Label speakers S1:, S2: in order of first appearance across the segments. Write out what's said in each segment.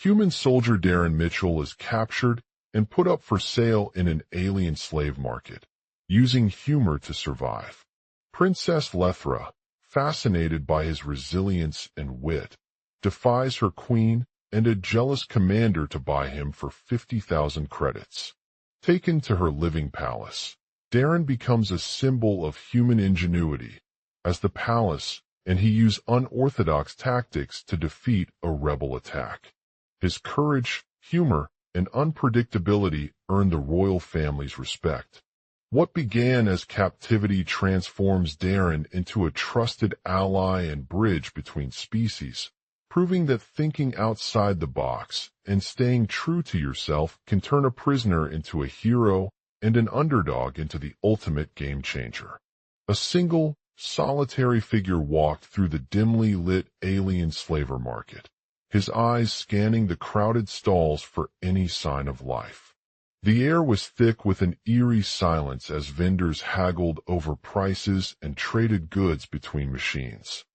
S1: Human soldier Darren Mitchell is captured and put up for sale in an alien slave market, using humor to survive. Princess Lethra, fascinated by his resilience and wit, defies her queen and a jealous commander to buy him for 50,000 credits. Taken to her living palace, Darren becomes a symbol of human ingenuity as the palace, and he used unorthodox tactics to defeat a rebel attack. His courage, humor, and unpredictability earned the royal family's respect. What began as captivity transforms Darren into a trusted ally and bridge between species, proving that thinking outside the box and staying true to yourself can turn a prisoner into a hero and an underdog into the ultimate game changer. A single, solitary figure walked through the dimly lit alien slaver market, his eyes scanning the crowded stalls for any sign of life. The air was thick with an eerie silence as vendors haggled over prices and traded goods between machines.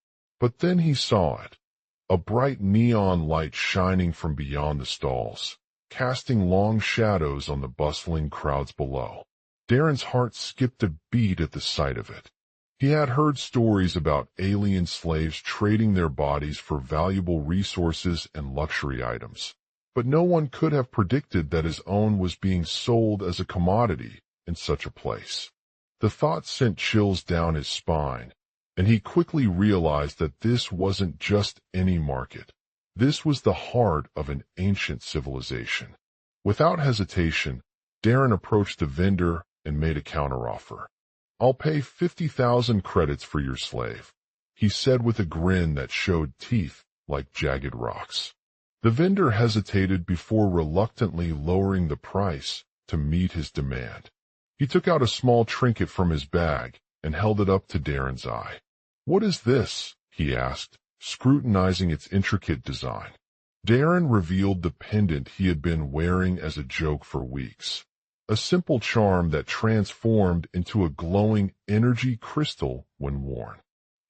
S1: But then he saw it. A bright neon light shining from beyond the stalls, casting long shadows on the bustling crowds below. Darren's heart skipped a beat at the sight of it. He had heard stories about alien slaves trading their bodies for valuable resources and luxury items, but no one could have predicted that his own was being sold as a commodity in such a place. The thought sent chills down his spine, and he quickly realized that this wasn't just any market. This was the heart of an ancient civilization. Without hesitation, Darren approached the vendor and made a counteroffer. "I'll pay 50,000 credits for your slave," he said with a grin that showed teeth like jagged rocks. The vendor hesitated before reluctantly lowering the price to meet his demand. He took out a small trinket from his bag and held it up to Darren's eye. "What is this?" he asked, scrutinizing its intricate design. Darren revealed the pendant he had been wearing as a joke for weeks. A simple charm that transformed into a glowing energy crystal when worn.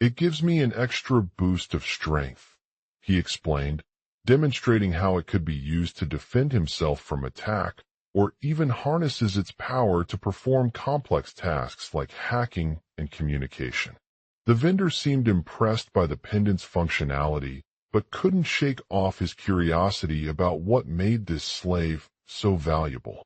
S1: "It gives me an extra boost of strength," he explained, demonstrating how it could be used to defend himself from attack or even harnesses its power to perform complex tasks like hacking and communication. The vendor seemed impressed by the pendant's functionality, but couldn't shake off his curiosity about what made this slave so valuable.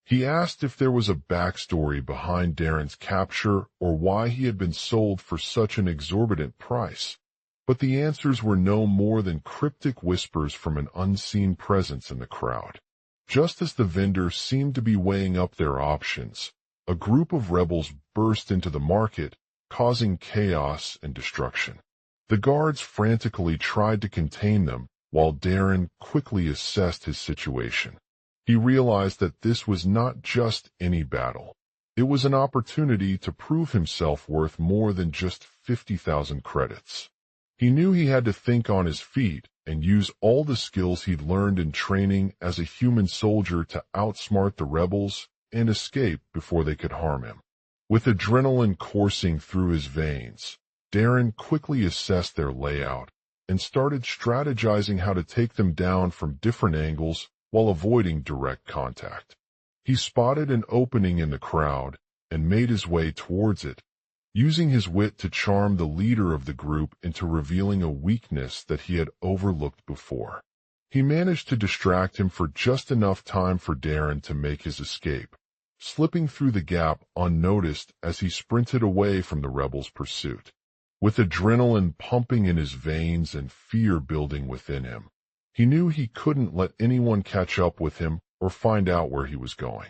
S1: He asked if there was a backstory behind Darren's capture or why he had been sold for such an exorbitant price, but the answers were no more than cryptic whispers from an unseen presence in the crowd. Just as the vendor seemed to be weighing up their options, a group of rebels burst into the market, causing chaos and destruction. The guards frantically tried to contain them, while Darren quickly assessed his situation. He realized that this was not just any battle. It was an opportunity to prove himself worth more than just 50,000 credits. He knew he had to think on his feet and use all the skills he'd learned in training as a human soldier to outsmart the rebels and escape before they could harm him. With adrenaline coursing through his veins, Darren quickly assessed their layout and started strategizing how to take them down from different angles while avoiding direct contact. He spotted an opening in the crowd and made his way towards it, using his wit to charm the leader of the group into revealing a weakness that he had overlooked before. He managed to distract him for just enough time for Darren to make his escape, slipping through the gap unnoticed as he sprinted away from the rebels' pursuit. With adrenaline pumping in his veins and fear building within him, he knew he couldn't let anyone catch up with him or find out where he was going.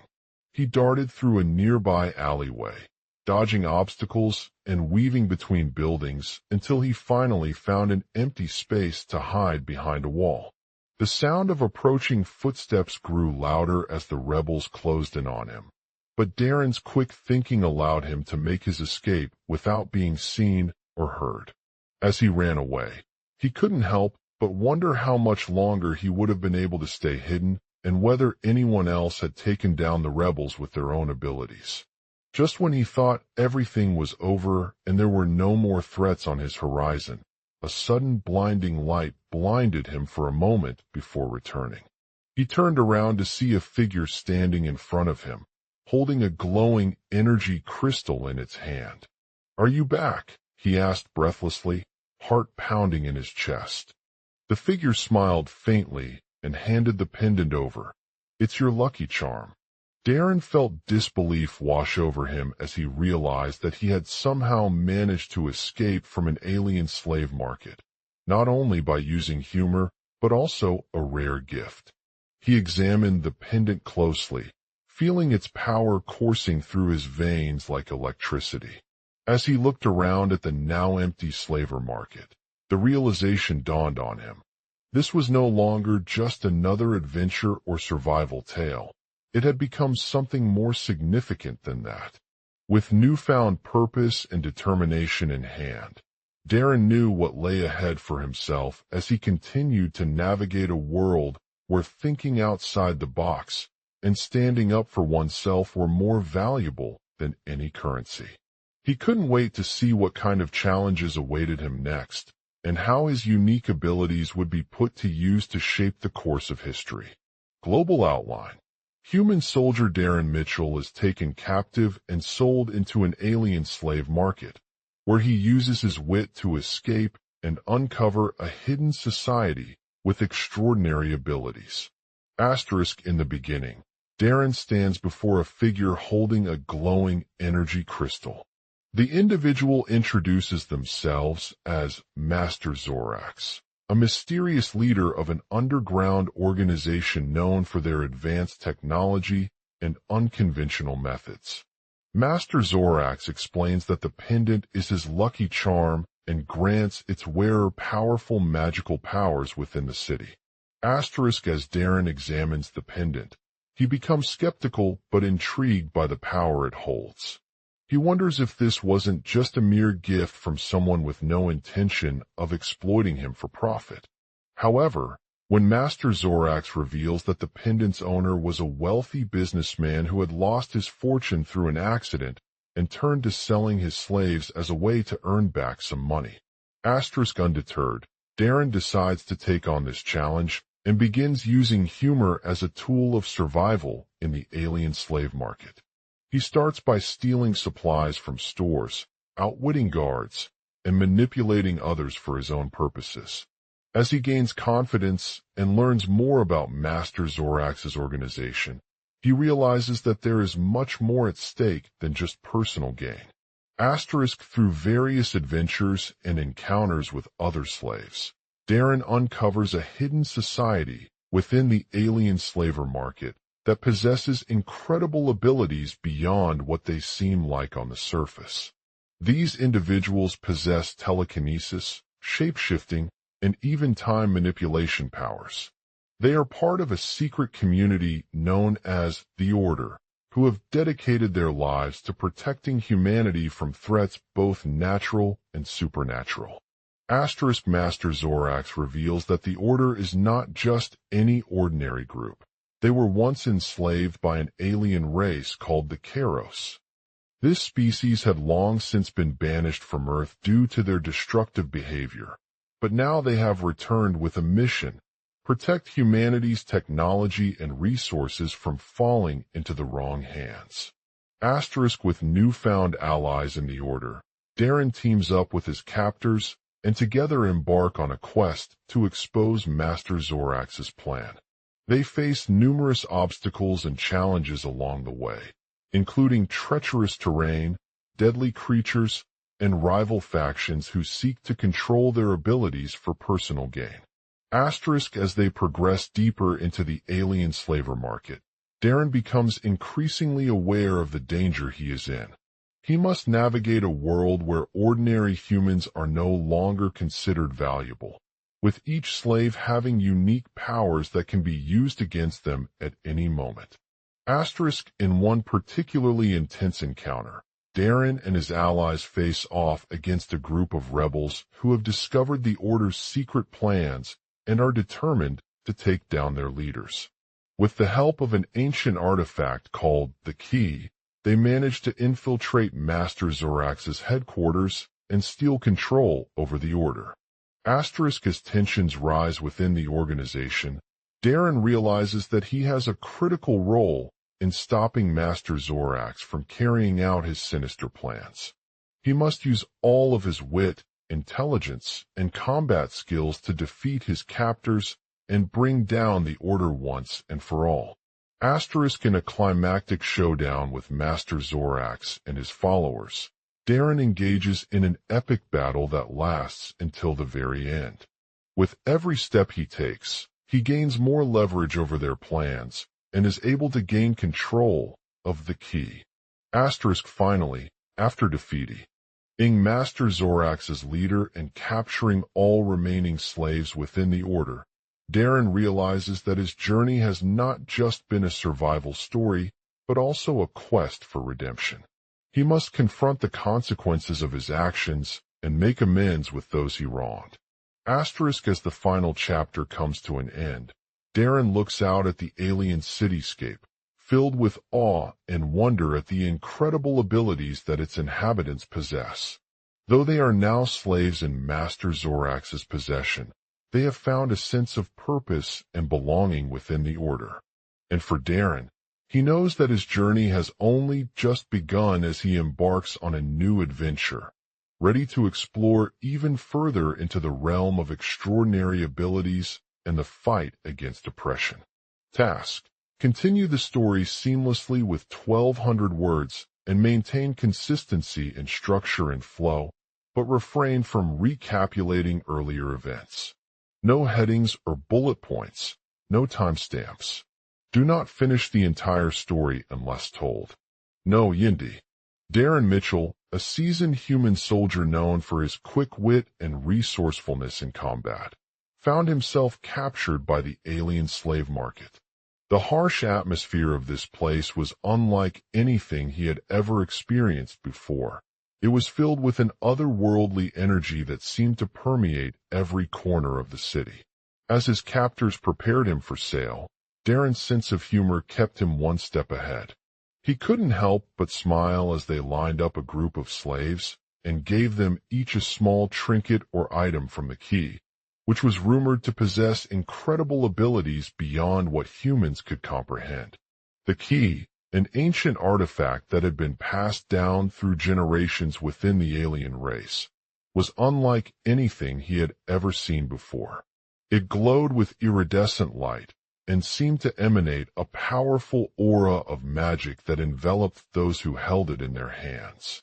S1: He darted through a nearby alleyway, dodging obstacles and weaving between buildings until he finally found an empty space to hide behind a wall. The sound of approaching footsteps grew louder as the rebels closed in on him, but Darren's quick thinking allowed him to make his escape without being seen or heard. As he ran away, he couldn't help but wonder how much longer he would have been able to stay hidden and whether anyone else had taken down the rebels with their own abilities. Just when he thought everything was over and there were no more threats on his horizon, a sudden blinding light blinded him for a moment before returning. He turned around to see a figure standing in front of him, holding a glowing energy crystal in its hand. "Are you back?" he asked breathlessly, heart pounding in his chest. The figure smiled faintly and handed the pendant over. "It's your lucky charm." Darren felt disbelief wash over him as he realized that he had somehow managed to escape from an alien slave market, not only by using humor, but also a rare gift. He examined the pendant closely, feeling its power coursing through his veins like electricity. As he looked around at the now empty slaver market, the realization dawned on him. This was no longer just another adventure or survival tale. It had become something more significant than that. With newfound purpose and determination in hand, Darren knew what lay ahead for himself as he continued to navigate a world where thinking outside the box and standing up for oneself were more valuable than any currency. He couldn't wait to see what kind of challenges awaited him next, and how his unique abilities would be put to use to shape the course of history. Global outline. Human soldier Darren Mitchell is taken captive and sold into an alien slave market, where he uses his wit to escape and uncover a hidden society with extraordinary abilities. Asterisk in the beginning. Darren stands before a figure holding a glowing energy crystal. The individual introduces themselves as Master Zorax, a mysterious leader of an underground organization known for their advanced technology and unconventional methods. Master Zorax explains that the pendant is his lucky charm and grants its wearer powerful magical powers within the city. Asterisk as Darren examines the pendant, he becomes skeptical but intrigued by the power it holds. He wonders if this wasn't just a mere gift from someone with no intention of exploiting him for profit. However, when Master Zorax reveals that the pendant's owner was a wealthy businessman who had lost his fortune through an accident and turned to selling his slaves as a way to earn back some money. Asterisk undeterred, Darren decides to take on this challenge and begins using humor as a tool of survival in the alien slave market. He starts by stealing supplies from stores, outwitting guards, and manipulating others for his own purposes. As he gains confidence and learns more about Master Zorax's organization, he realizes that there is much more at stake than just personal gain. Asterisk through various adventures and encounters with other slaves, Darren uncovers a hidden society within the alien slaver market that possesses incredible abilities beyond what they seem like on the surface. These individuals possess telekinesis, shape-shifting, and even time manipulation powers. They are part of a secret community known as the Order, who have dedicated their lives to protecting humanity from threats both natural and supernatural. Asterisk Master Zorax reveals that the Order is not just any ordinary group. They were once enslaved by an alien race called the Keros. This species had long since been banished from Earth due to their destructive behavior, but now they have returned with a mission: protect humanity's technology and resources from falling into the wrong hands. Asterisk with newfound allies in the Order, Darren teams up with his captors and together embark on a quest to expose Master Zorax's plan. They face numerous obstacles and challenges along the way, including treacherous terrain, deadly creatures, and rival factions who seek to control their abilities for personal gain. Asterisk as they progress deeper into the alien slaver market, Darren becomes increasingly aware of the danger he is in. He must navigate a world where ordinary humans are no longer considered valuable, with each slave having unique powers that can be used against them at any moment. Asterisk in one particularly intense encounter, Darren and his allies face off against a group of rebels who have discovered the Order's secret plans and are determined to take down their leaders. With the help of an ancient artifact called the Key, they manage to infiltrate Master Zorax's headquarters and steal control over the Order. As tensions rise within the organization, Darren realizes that he has a critical role in stopping Master Zorax from carrying out his sinister plans. He must use all of his wit, intelligence, and combat skills to defeat his captors and bring down the Order once and for all. In a climactic showdown with Master Zorax and his followers, Darren engages in an epic battle that lasts until the very end. With every step he takes, he gains more leverage over their plans and is able to gain control of the key. Finally, after defeating Master Zorax's leader and capturing all remaining slaves within the Order, Darren realizes that his journey has not just been a survival story, but also a quest for redemption. He must confront the consequences of his actions and make amends with those he wronged. As the final chapter comes to an end, Darren looks out at the alien cityscape, filled with awe and wonder at the incredible abilities that its inhabitants possess. Though they are now slaves in Master Zorax's possession, they have found a sense of purpose and belonging within the Order. And for Darren, he knows that his journey has only just begun as he embarks on a new adventure, ready to explore even further into the realm of extraordinary abilities and the fight against oppression. Task: continue the story seamlessly with 1,200 words and maintain consistency in structure and flow, but refrain from recapitulating earlier events. No headings or bullet points, no timestamps. Do not finish the entire story unless told. No Yindi. Darren Mitchell, a seasoned human soldier known for his quick wit and resourcefulness in combat, found himself captured by the alien slave market. The harsh atmosphere of this place was unlike anything he had ever experienced before. It was filled with an otherworldly energy that seemed to permeate every corner of the city. As his captors prepared him for sale, Darren's sense of humor kept him one step ahead. He couldn't help but smile as they lined up a group of slaves and gave them each a small trinket or item from the key, which was rumored to possess incredible abilities beyond what humans could comprehend. The key, an ancient artifact that had been passed down through generations within the alien race, was unlike anything he had ever seen before. It glowed with iridescent light and seemed to emanate a powerful aura of magic that enveloped those who held it in their hands.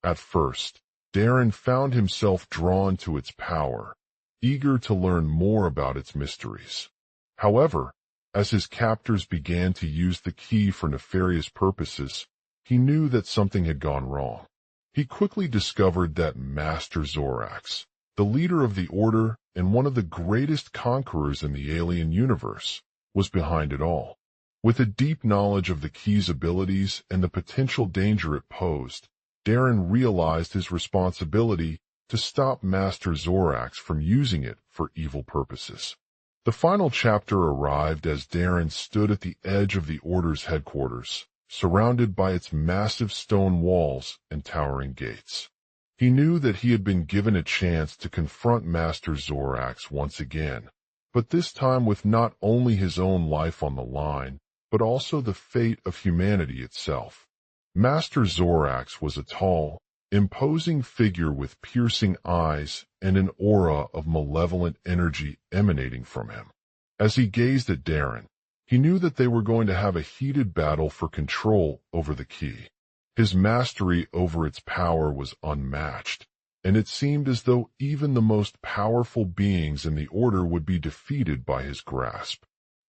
S1: At first, Darren found himself drawn to its power, eager to learn more about its mysteries. However, as his captors began to use the key for nefarious purposes, he knew that something had gone wrong. He quickly discovered that Master Zorax, the leader of the Order and one of the greatest conquerors in the alien universe, was behind it all. With a deep knowledge of the key's abilities and the potential danger it posed, Darren realized his responsibility to stop Master Zorax from using it for evil purposes. The final chapter arrived as Darren stood at the edge of the Order's headquarters, surrounded by its massive stone walls and towering gates. He knew that he had been given a chance to confront Master Zorax once again, but this time with not only his own life on the line, but also the fate of humanity itself. Master Zorax was a tall, imposing figure with piercing eyes and an aura of malevolent energy emanating from him. As he gazed at Darren, he knew that they were going to have a heated battle for control over the key. His mastery over its power was unmatched, and it seemed as though even the most powerful beings in the Order would be defeated by his grasp.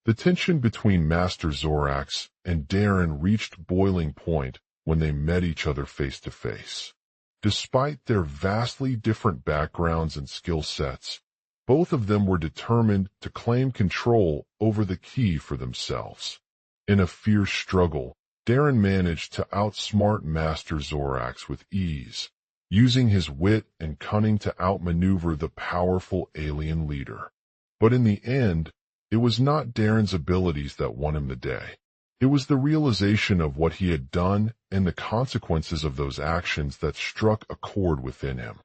S1: The tension between Master Zorax and Darren reached boiling point when they met each other face to face. Despite their vastly different backgrounds and skill sets, both of them were determined to claim control over the key for themselves. In a fierce struggle, Darren managed to outsmart Master Zorax with ease, using his wit and cunning to outmaneuver the powerful alien leader. But in the end, it was not Darren's abilities that won him the day. It was the realization of what he had done and the consequences of those actions that struck a chord within him.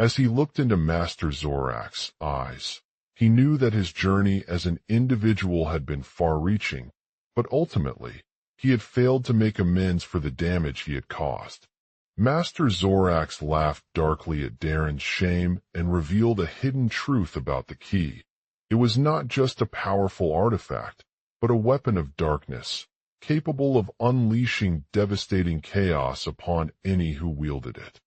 S1: As he looked into Master Zorak's eyes, he knew that his journey as an individual had been far-reaching, but ultimately, he had failed to make amends for the damage he had caused. Master Zorax laughed darkly at Darren's shame and revealed a hidden truth about the key. It was not just a powerful artifact, but a weapon of darkness, capable of unleashing devastating chaos upon any who wielded it.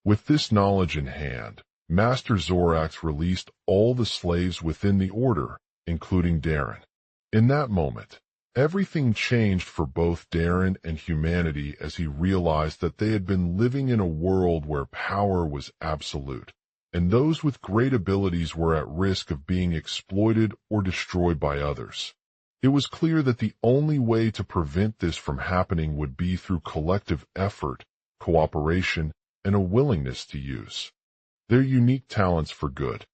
S1: With this knowledge in hand, Master Zorax released all the slaves within the order, including Darren. In that moment, everything changed for both Darren and humanity as he realized that they had been living in a world where power was absolute, and those with great abilities were at risk of being exploited or destroyed by others. It was clear that the only way to prevent this from happening would be through collective effort, cooperation, and a willingness to use their unique talents for good.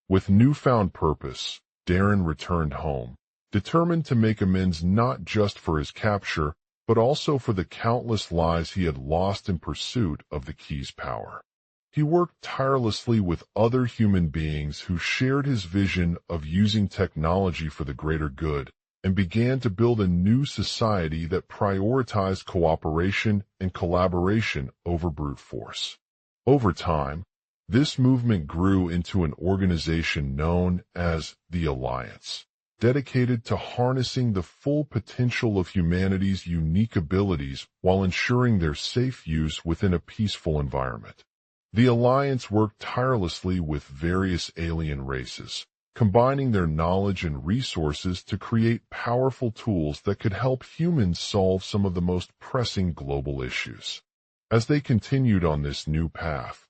S1: With newfound purpose, Darren returned home, determined to make amends not just for his capture, but also for the countless lives he had lost in pursuit of the key's power. He worked tirelessly with other human beings who shared his vision of using technology for the greater good, and began to build a new society that prioritized cooperation and collaboration over brute force. Over time, this movement grew into an organization known as the Alliance, dedicated to harnessing the full potential of humanity's unique abilities while ensuring their safe use within a peaceful environment. The Alliance worked tirelessly with various alien races, combining their knowledge and resources to create powerful tools that could help humans solve some of the most pressing global issues. As they continued on this new path,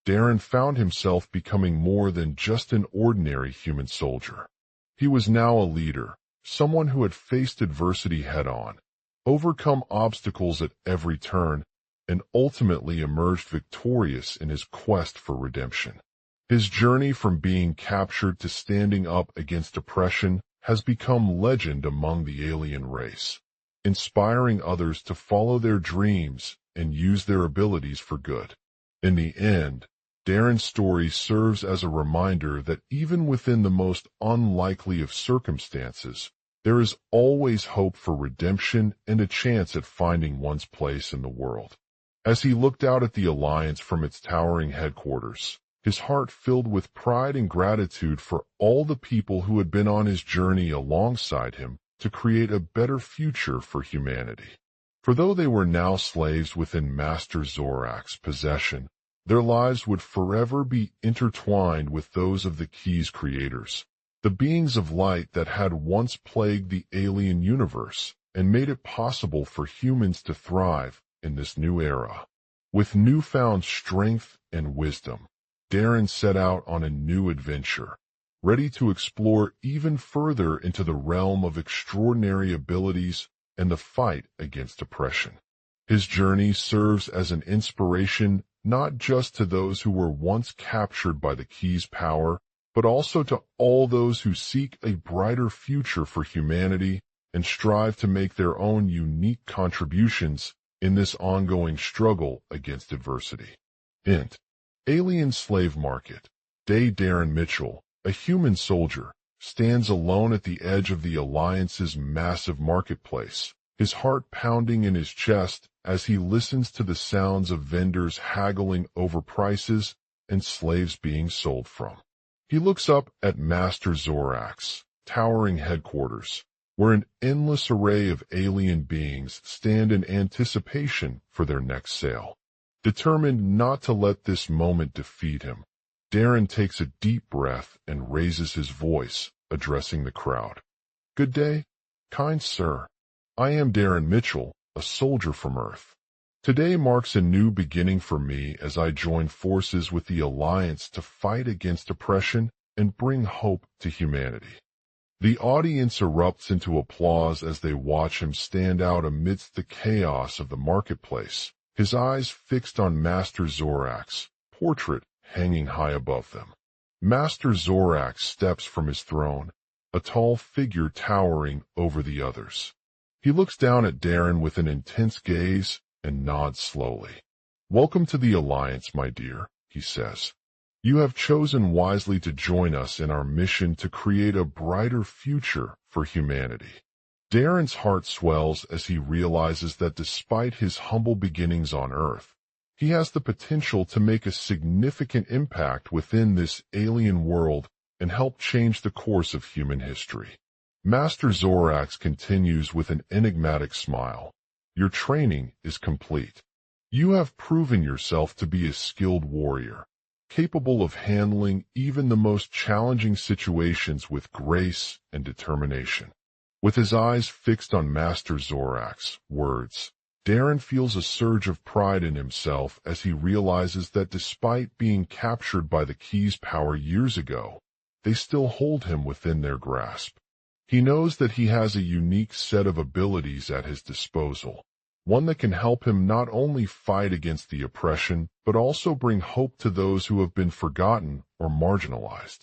S1: Darren found himself becoming more than just an ordinary human soldier. He was now a leader, someone who had faced adversity head-on, overcome obstacles at every turn, and ultimately emerged victorious in his quest for redemption. His journey from being captured to standing up against oppression has become legend among the alien race, inspiring others to follow their dreams and use their abilities for good. In the end, Darren's story serves as a reminder that even within the most unlikely of circumstances, there is always hope for redemption and a chance at finding one's place in the world. As he looked out at the Alliance from its towering headquarters, his heart filled with pride and gratitude for all the people who had been on his journey alongside him to create a better future for humanity. For though they were now slaves within Master Zorak's possession, their lives would forever be intertwined with those of the key's creators, the beings of light that had once plagued the alien universe and made it possible for humans to thrive in this new era. With newfound strength and wisdom, Darren set out on a new adventure, ready to explore even further into the realm of extraordinary abilities and the fight against oppression. His journey serves as an inspiration not just to those who were once captured by the key's power, but also to all those who seek a brighter future for humanity and strive to make their own unique contributions in this ongoing struggle against adversity. Int. Alien Slave Market. Day. Darren Mitchell, a human soldier, stands alone at the edge of the Alliance's massive marketplace, his heart pounding in his chest as he listens to the sounds of vendors haggling over prices and slaves being sold from. He looks up at Master Zorak's towering headquarters, where an endless array of alien beings stand in anticipation for their next sale. Determined not to let this moment defeat him, Darren takes a deep breath and raises his voice, addressing the crowd. "Good day, kind sir. I am Darren Mitchell, a soldier from Earth. Today marks a new beginning for me as I join forces with the Alliance to fight against oppression and bring hope to humanity." The audience erupts into applause as they watch him stand out amidst the chaos of the marketplace, his eyes fixed on Master Zorak's portrait hanging high above them. Master Zorak steps from his throne, a tall figure towering over the others. He looks down at Darren with an intense gaze and nods slowly. "Welcome to the Alliance, my dear," he says. You have chosen wisely to join us in our mission to create a brighter future for humanity. Darren's heart swells as he realizes that despite his humble beginnings on Earth, he has the potential to make a significant impact within this alien world and help change the course of human history. Master Zorax continues with an enigmatic smile. Your training is complete. You have proven yourself to be a skilled warrior, capable of handling even the most challenging situations with grace and determination. With his eyes fixed on Master Zorax's words, Darren feels a surge of pride in himself as he realizes that despite being captured by the Key's power years ago, they still hold him within their grasp. He knows that he has a unique set of abilities at his disposal, one that can help him not only fight against the oppression, but also bring hope to those who have been forgotten or marginalized.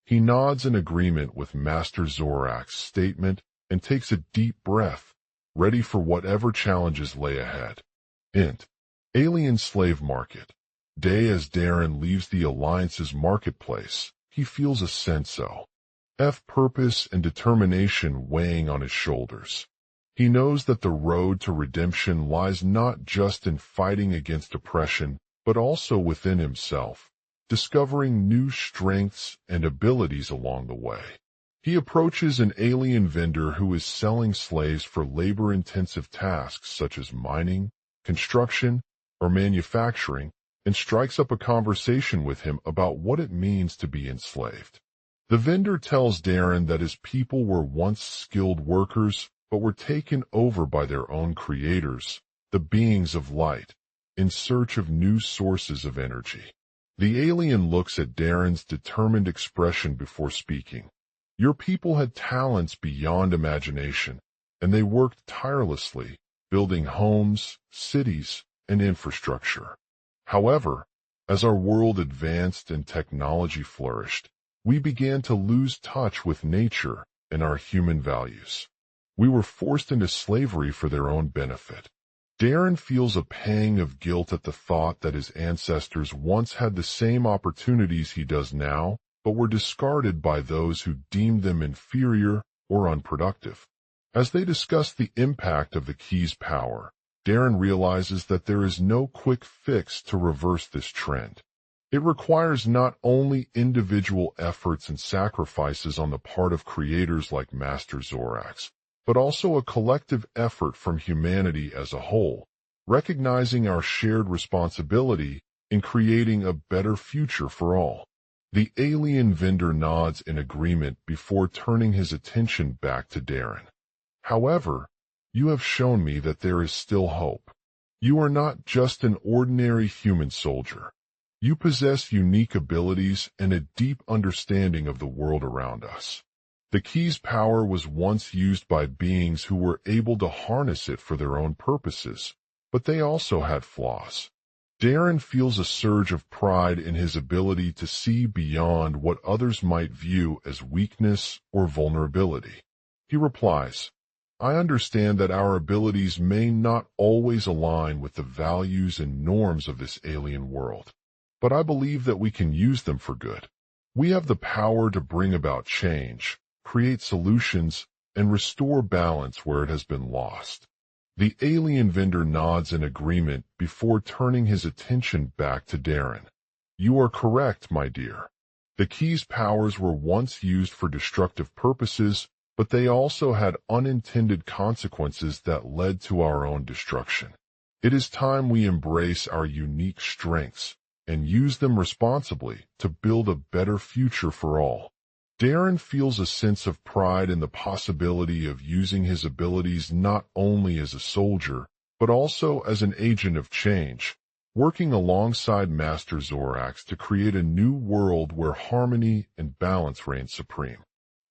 S1: He nods in agreement with Master Zorax's statement and takes a deep breath, ready for whatever challenges lay ahead. Int. Alien Slave Market. Day. As Darren leaves the Alliance's marketplace, he feels a sense of purpose and determination weighing on his shoulders. He knows that the road to redemption lies not just in fighting against oppression, but also within himself, discovering new strengths and abilities along the way. He approaches an alien vendor who is selling slaves for labor-intensive tasks such as mining, construction, or manufacturing, and strikes up a conversation with him about what it means to be enslaved. The vendor tells Darren that his people were once skilled workers, but were taken over by their own creators, the beings of light, in search of new sources of energy. The alien looks at Darren's determined expression before speaking. Your people had talents beyond imagination, and they worked tirelessly, building homes, cities, and infrastructure. However, as our world advanced and technology flourished, we began to lose touch with nature and our human values. We were forced into slavery for their own benefit. Darren feels a pang of guilt at the thought that his ancestors once had the same opportunities he does now, but were discarded by those who deemed them inferior or unproductive. As they discuss the impact of the Key's power, Darren realizes that there is no quick fix to reverse this trend. It requires not only individual efforts and sacrifices on the part of creators like Master Zorax, but also a collective effort from humanity as a whole, recognizing our shared responsibility in creating a better future for all. The alien vendor nods in agreement before turning his attention back to Darren. However, you have shown me that there is still hope. You are not just an ordinary human soldier. You possess unique abilities and a deep understanding of the world around us. The Key's power was once used by beings who were able to harness it for their own purposes, but they also had flaws. Darren feels a surge of pride in his ability to see beyond what others might view as weakness or vulnerability. He replies, I understand that our abilities may not always align with the values and norms of this alien world, but I believe that we can use them for good. We have the power to bring about change, create solutions, and restore balance where it has been lost. The alien vendor nods in agreement before turning his attention back to Darren. You are correct, my dear. The Key's powers were once used for destructive purposes, but they also had unintended consequences that led to our own destruction. It is time we embrace our unique strengths and use them responsibly to build a better future for all. Darren feels a sense of pride in the possibility of using his abilities not only as a soldier, but also as an agent of change, working alongside Master Zorax to create a new world where harmony and balance reign supreme.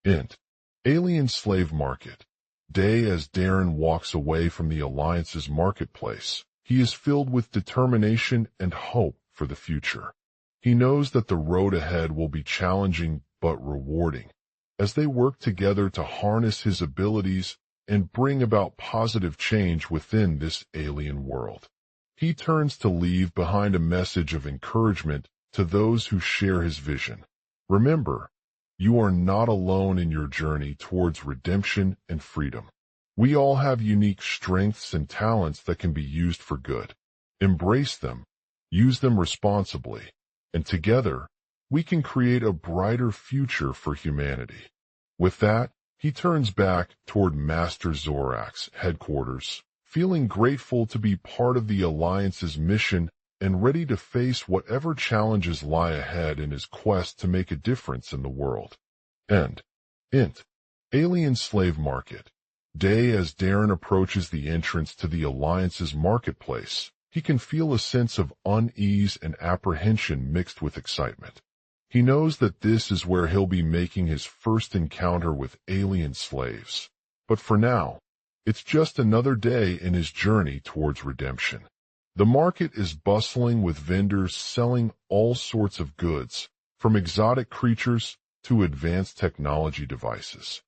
S1: Int. Alien Slave Market. Day. As Darren walks away from the Alliance's marketplace, he is filled with determination and hope for the future. He knows that the road ahead will be challenging but rewarding, as they work together to harness his abilities and bring about positive change within this alien world. He turns to leave behind a message of encouragement to those who share his vision. Remember, you are not alone in your journey towards redemption and freedom. We all have unique strengths and talents that can be used for good. Embrace them, use them responsibly, and together, we can create a brighter future for humanity. With that, he turns back toward Master Zorak's headquarters, feeling grateful to be part of the Alliance's mission and ready to face whatever challenges lie ahead in his quest to make a difference in the world. End. Int. Alien Slave Market. Day. As Darren approaches the entrance to the Alliance's marketplace, he can feel a sense of unease and apprehension mixed with excitement. He knows that this is where he'll be making his first encounter with alien slaves. But for now, it's just another day in his journey towards redemption. The market is bustling with vendors selling all sorts of goods, from exotic creatures to advanced technology devices.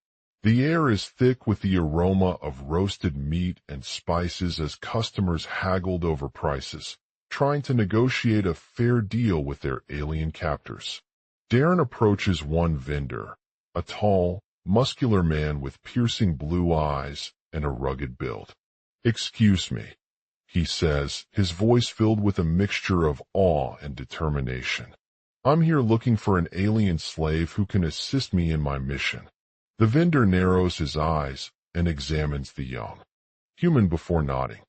S1: The air is thick with the aroma of roasted meat and spices as customers haggled over prices, trying to negotiate a fair deal with their alien captors. Darren approaches one vendor, a tall, muscular man with piercing blue eyes and a rugged build. "Excuse me," he says, his voice filled with a mixture of awe and determination. "I'm here looking for an alien slave who can assist me in my mission." The vendor narrows his eyes and examines the young human before nodding.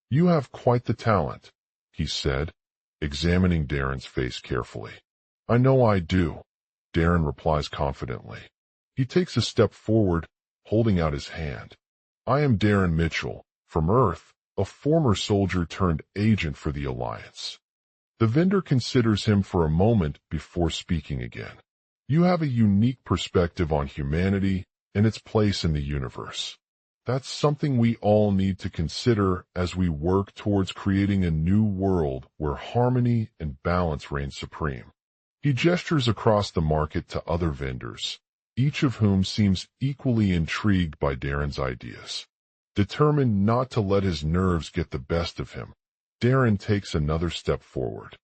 S1: "You have quite the talent," he said, examining Darren's face carefully. "I know I do," Darren replies confidently. He takes a step forward, holding out his hand. "I am Darren Mitchell, from Earth, a former soldier turned agent for the Alliance." The vendor considers him for a moment before speaking again. "You have a unique perspective on humanity and its place in the universe. That's something we all need to consider as we work towards creating a new world where harmony and balance reign supreme." He gestures across the market to other vendors, each of whom seems equally intrigued by Darren's ideas. Determined not to let his nerves get the best of him, Darren takes another step forward.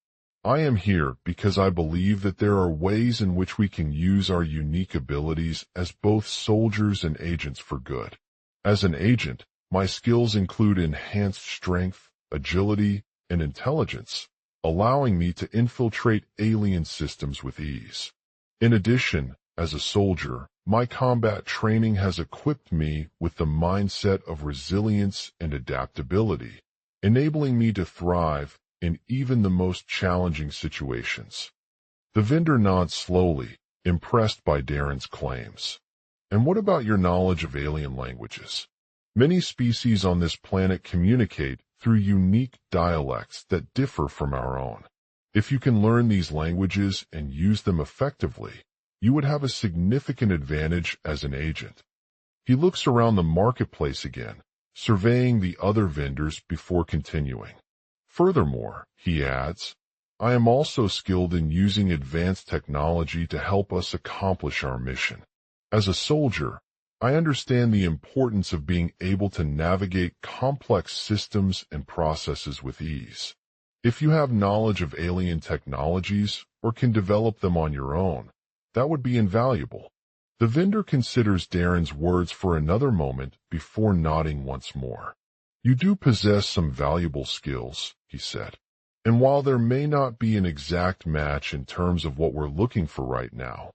S1: "I am here because I believe that there are ways in which we can use our unique abilities as both soldiers and agents for good. As an agent, my skills include enhanced strength, agility, and intelligence, allowing me to infiltrate alien systems with ease. In addition, as a soldier, my combat training has equipped me with the mindset of resilience and adaptability, enabling me to thrive in even the most challenging situations." The vendor nods slowly, impressed by Darren's claims. "And what about your knowledge of alien languages? Many species on this planet communicate through unique dialects that differ from our own. If you can learn these languages and use them effectively, you would have a significant advantage as an agent." He looks around the marketplace again, surveying the other vendors before continuing. "Furthermore," he adds, "I am also skilled in using advanced technology to help us accomplish our mission. As a soldier, I understand the importance of being able to navigate complex systems and processes with ease. If you have knowledge of alien technologies or can develop them on your own, that would be invaluable." The vendor considers Darren's words for another moment before nodding once more. "You do possess some valuable skills," he said. "And while there may not be an exact match in terms of what we're looking for right now,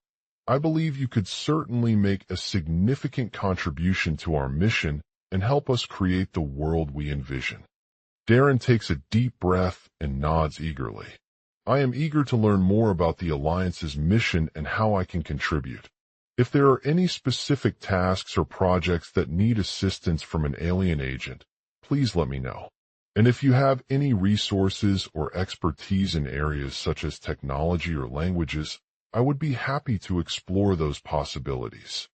S1: I believe you could certainly make a significant contribution to our mission and help us create the world we envision." Darren takes a deep breath and nods eagerly. "I am eager to learn more about the Alliance's mission and how I can contribute. If there are any specific tasks or projects that need assistance from an alien agent, please let me know. And if you have any resources or expertise in areas such as technology or languages, I would be happy to explore those possibilities."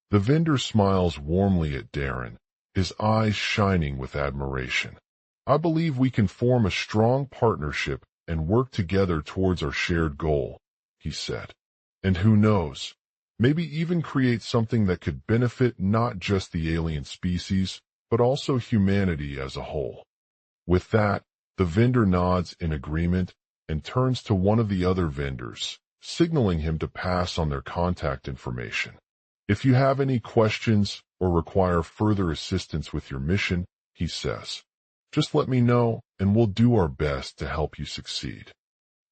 S1: The vendor smiles warmly at Darren, his eyes shining with admiration. "I believe we can form a strong partnership and work together towards our shared goal," he said. "And who knows, maybe even create something that could benefit not just the alien species, but also humanity as a whole." With that, the vendor nods in agreement and turns to one of the other vendors, signaling him to pass on their contact information. If you have any questions or require further assistance with your mission, he says, just let me know and we'll do our best to help you succeed.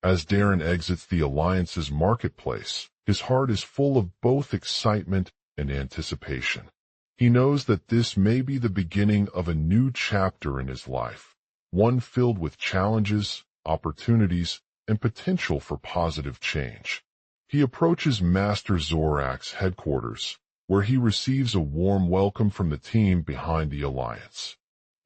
S1: As Darren exits the Alliance's marketplace, his heart is full of both excitement and anticipation. He knows that this may be the beginning of a new chapter in his life, one filled with challenges, opportunities, and potential for positive change. He approaches Master Zorak's headquarters, where he receives a warm welcome from the team behind the Alliance.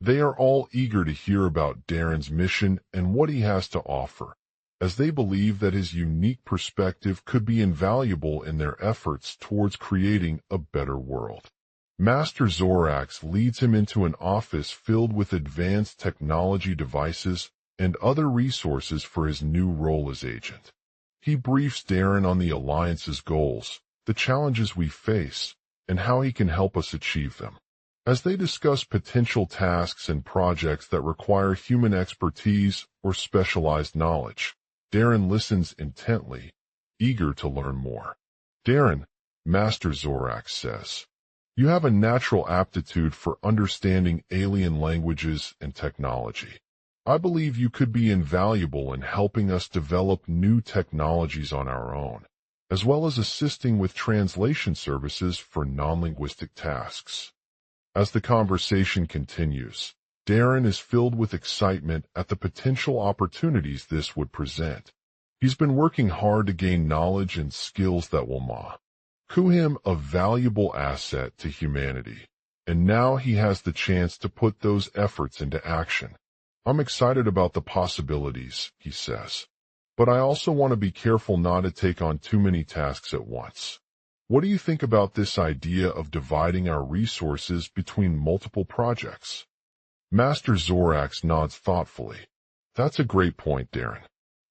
S1: They are all eager to hear about Darren's mission and what he has to offer, as they believe that his unique perspective could be invaluable in their efforts towards creating a better world. Master Zorak leads him into an office filled with advanced technology devices and other resources for his new role as agent. He briefs Darren on the Alliance's goals, the challenges we face, and how he can help us achieve them. As they discuss potential tasks and projects that require human expertise or specialized knowledge, Darren listens intently, eager to learn more. Darren, Master Zorak says, you have a natural aptitude for understanding alien languages and technology. I believe you could be invaluable in helping us develop new technologies on our own, as well as assisting with translation services for non-linguistic tasks. As the conversation continues, Darren is filled with excitement at the potential opportunities this would present. He's been working hard to gain knowledge and skills that will make him a valuable asset to humanity, and now he has the chance to put those efforts into action. I'm excited about the possibilities, he says, but I also want to be careful not to take on too many tasks at once. What do you think about this idea of dividing our resources between multiple projects? Master Zorak nods thoughtfully. That's a great point, Darren.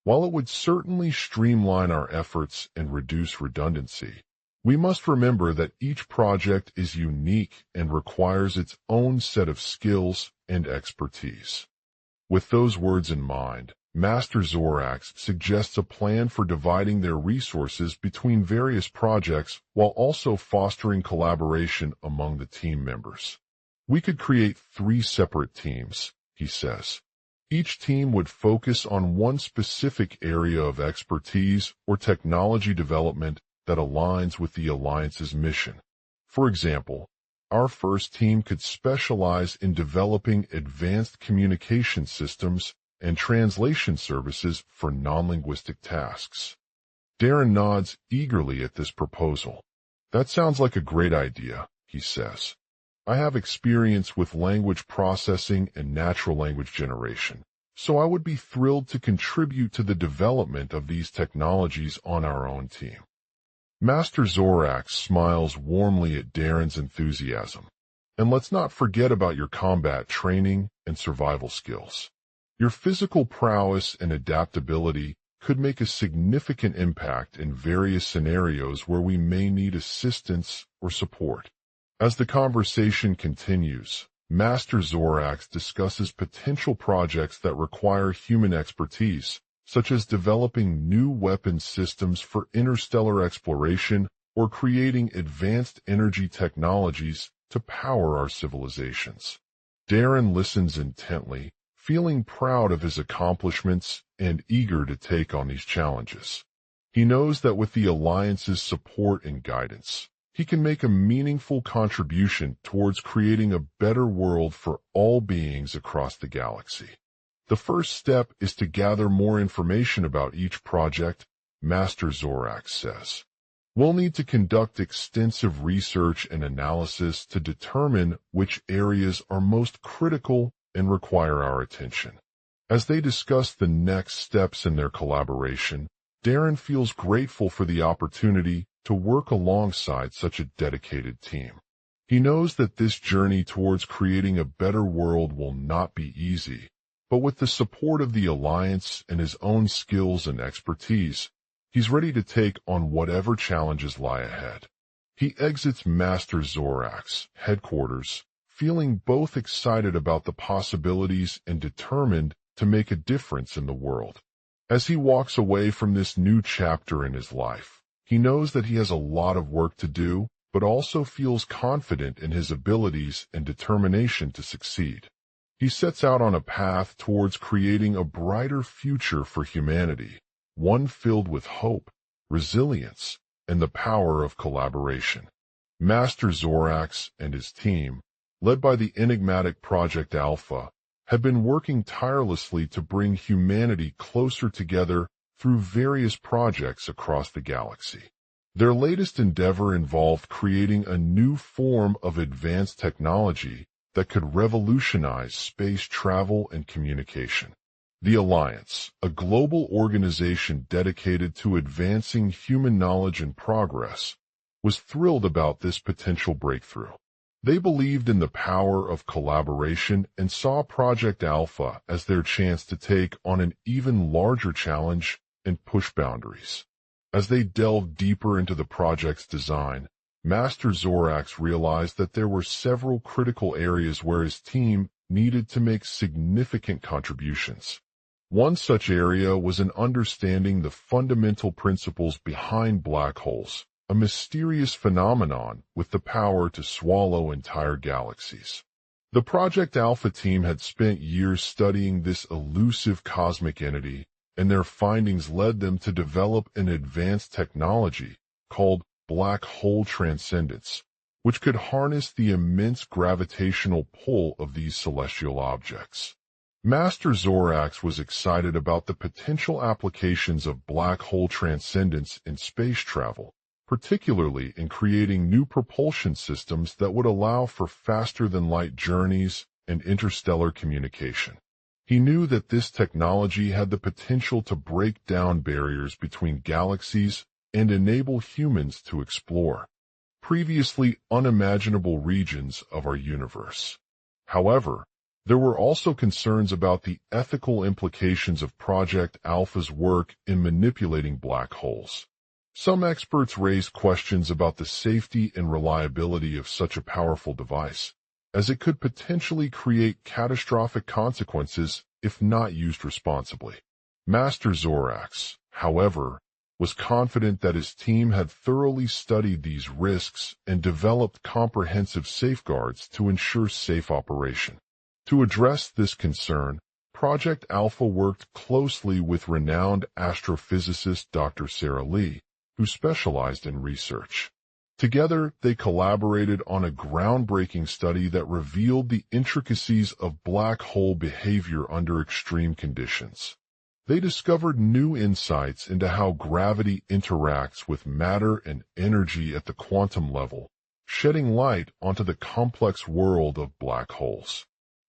S1: While it would certainly streamline our efforts and reduce redundancy, we must remember that each project is unique and requires its own set of skills and expertise. With those words in mind, Master Zorak suggests a plan for dividing their resources between various projects while also fostering collaboration among the team members. We could create 3 separate teams, he says. Each team would focus on one specific area of expertise or technology development that aligns with the Alliance's mission. For example, our first team could specialize in developing advanced communication systems and translation services for non-linguistic tasks. Darren nods eagerly at this proposal. That sounds like a great idea, he says. I have experience with language processing and natural language generation, so I would be thrilled to contribute to the development of these technologies on our own team. Master Zorak smiles warmly at Darren's enthusiasm. And let's not forget about your combat training and survival skills. Your physical prowess and adaptability could make a significant impact in various scenarios where we may need assistance or support. As the conversation continues, Master Zorak discusses potential projects that require human expertise, such as developing new weapon systems for interstellar exploration or creating advanced energy technologies to power our civilizations. Darren listens intently, feeling proud of his accomplishments and eager to take on these challenges. He knows that with the Alliance's support and guidance, he can make a meaningful contribution towards creating a better world for all beings across the galaxy. The first step is to gather more information about each project, Master Zorak says. We'll need to conduct extensive research and analysis to determine which areas are most critical and require our attention. As they discuss the next steps in their collaboration, Darren feels grateful for the opportunity to work alongside such a dedicated team. He knows that this journey towards creating a better world will not be easy, but with the support of the Alliance and his own skills and expertise, he's ready to take on whatever challenges lie ahead. He exits Master Zorak's headquarters, feeling both excited about the possibilities and determined to make a difference in the world. As he walks away from this new chapter in his life, he knows that he has a lot of work to do, but also feels confident in his abilities and determination to succeed. He sets out on a path towards creating a brighter future for humanity, one filled with hope, resilience, and the power of collaboration. Master Zorax and his team, led by the enigmatic Project Alpha, have been working tirelessly to bring humanity closer together through various projects across the galaxy. Their latest endeavor involved creating a new form of advanced technology that could revolutionize space travel and communication. The Alliance, a global organization dedicated to advancing human knowledge and progress, was thrilled about this potential breakthrough. They believed in the power of collaboration and saw Project Alpha as their chance to take on an even larger challenge and push boundaries. As they delved deeper into the project's design, Master Zorax realized that there were several critical areas where his team needed to make significant contributions. One such area was in understanding the fundamental principles behind black holes, a mysterious phenomenon with the power to swallow entire galaxies. The Project Alpha team had spent years studying this elusive cosmic entity, and their findings led them to develop an advanced technology called black hole transcendence, which could harness the immense gravitational pull of these celestial objects. Master Zorax was excited about the potential applications of black hole transcendence in space travel, particularly in creating new propulsion systems that would allow for faster-than-light journeys and interstellar communication. He knew that this technology had the potential to break down barriers between galaxies and enable humans to explore previously unimaginable regions of our universe. However, there were also concerns about the ethical implications of Project Alpha's work in manipulating black holes. Some experts raised questions about the safety and reliability of such a powerful device, as it could potentially create catastrophic consequences if not used responsibly. Master Zorax, however, was confident that his team had thoroughly studied these risks and developed comprehensive safeguards to ensure safe operation. To address this concern, Project Alpha worked closely with renowned astrophysicist Dr. Sarah Lee, who specialized in research. Together, they collaborated on a groundbreaking study that revealed the intricacies of black hole behavior under extreme conditions. They discovered new insights into how gravity interacts with matter and energy at the quantum level, shedding light onto the complex world of black holes.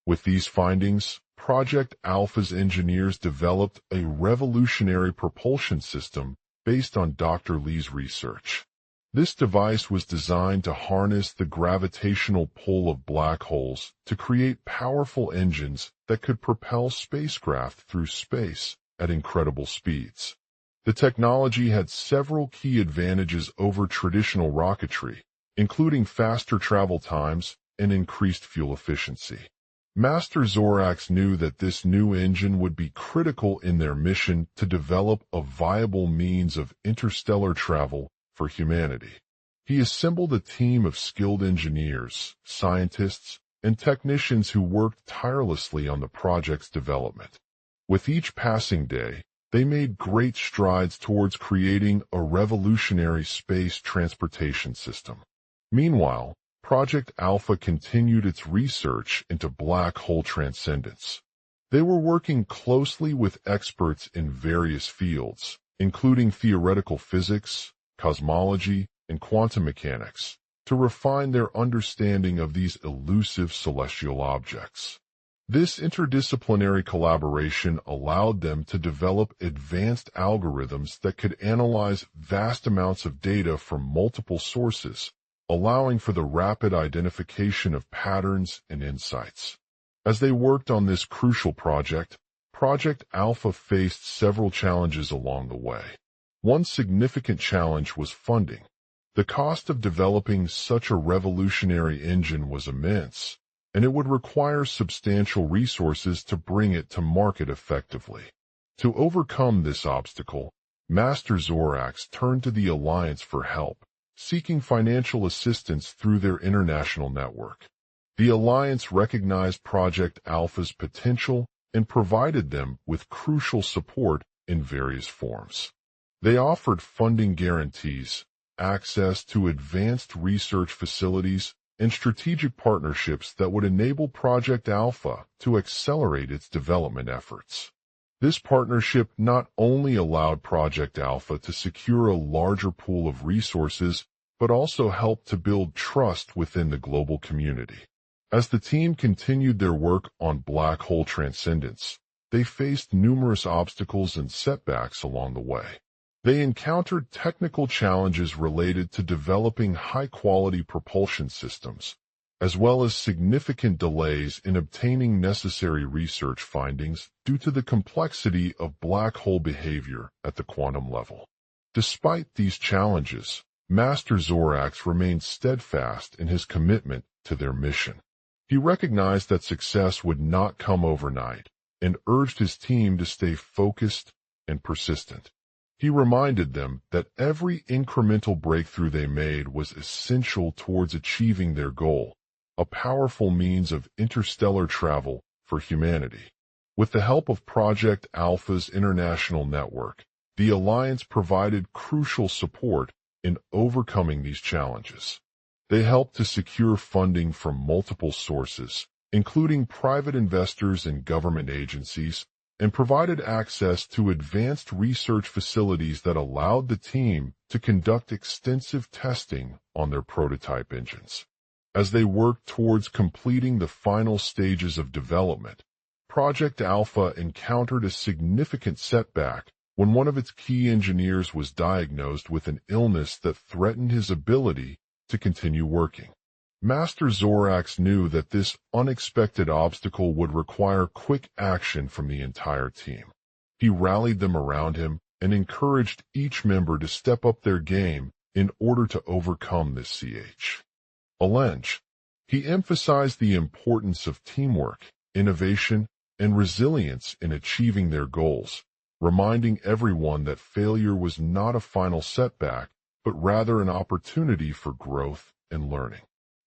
S1: With these findings, Project Alpha's engineers developed a revolutionary propulsion system based on Dr. Lee's research. This device was designed to harness the gravitational pull of black holes to create powerful engines that could propel spacecraft through space at incredible speeds. The technology had several key advantages over traditional rocketry, including faster travel times and increased fuel efficiency. Master Zorax knew that this new engine would be critical in their mission to develop a viable means of interstellar travel for humanity. He assembled a team of skilled engineers, scientists, and technicians who worked tirelessly on the project's development. With each passing day, they made great strides towards creating a revolutionary space transportation system. Meanwhile, Project Alpha continued its research into black hole transcendence. They were working closely with experts in various fields, including theoretical physics, cosmology, and quantum mechanics, to refine their understanding of these elusive celestial objects. This interdisciplinary collaboration allowed them to develop advanced algorithms that could analyze vast amounts of data from multiple sources, allowing for the rapid identification of patterns and insights. As they worked on this crucial project, Project Alpha faced several challenges along the way. One significant challenge was funding. The cost of developing such a revolutionary engine was immense, and it would require substantial resources to bring it to market effectively. To overcome this obstacle, Master Zorax turned to the Alliance for help, seeking financial assistance through their international network. The Alliance recognized Project Alpha's potential and provided them with crucial support in various forms. They offered funding guarantees, access to advanced research facilities, and strategic partnerships that would enable Project Alpha to accelerate its development efforts. This partnership not only allowed Project Alpha to secure a larger pool of resources, but also helped to build trust within the global community. As the team continued their work on Black Hole Transcendence, they faced numerous obstacles and setbacks along the way. They encountered technical challenges related to developing high-quality propulsion systems, as well as significant delays in obtaining necessary research findings due to the complexity of black hole behavior at the quantum level. Despite these challenges, Master Zorax remained steadfast in his commitment to their mission. He recognized that success would not come overnight and urged his team to stay focused and persistent. He reminded them that every incremental breakthrough they made was essential towards achieving their goal, a powerful means of interstellar travel for humanity. With the help of Project Alpha's international network, the Alliance provided crucial support in overcoming these challenges. They helped to secure funding from multiple sources, including private investors and government agencies, and provided access to advanced research facilities that allowed the team to conduct extensive testing on their prototype engines. As they worked towards completing the final stages of development, Project Alpha encountered a significant setback when one of its key engineers was diagnosed with an illness that threatened his ability to continue working. Master Zorax knew that this unexpected obstacle would require quick action from the entire team. He rallied them around him and encouraged each member to step up their game in order to overcome this challenge. He emphasized the importance of teamwork, innovation, and resilience in achieving their goals, reminding everyone that failure was not a final setback, but rather an opportunity for growth and learning.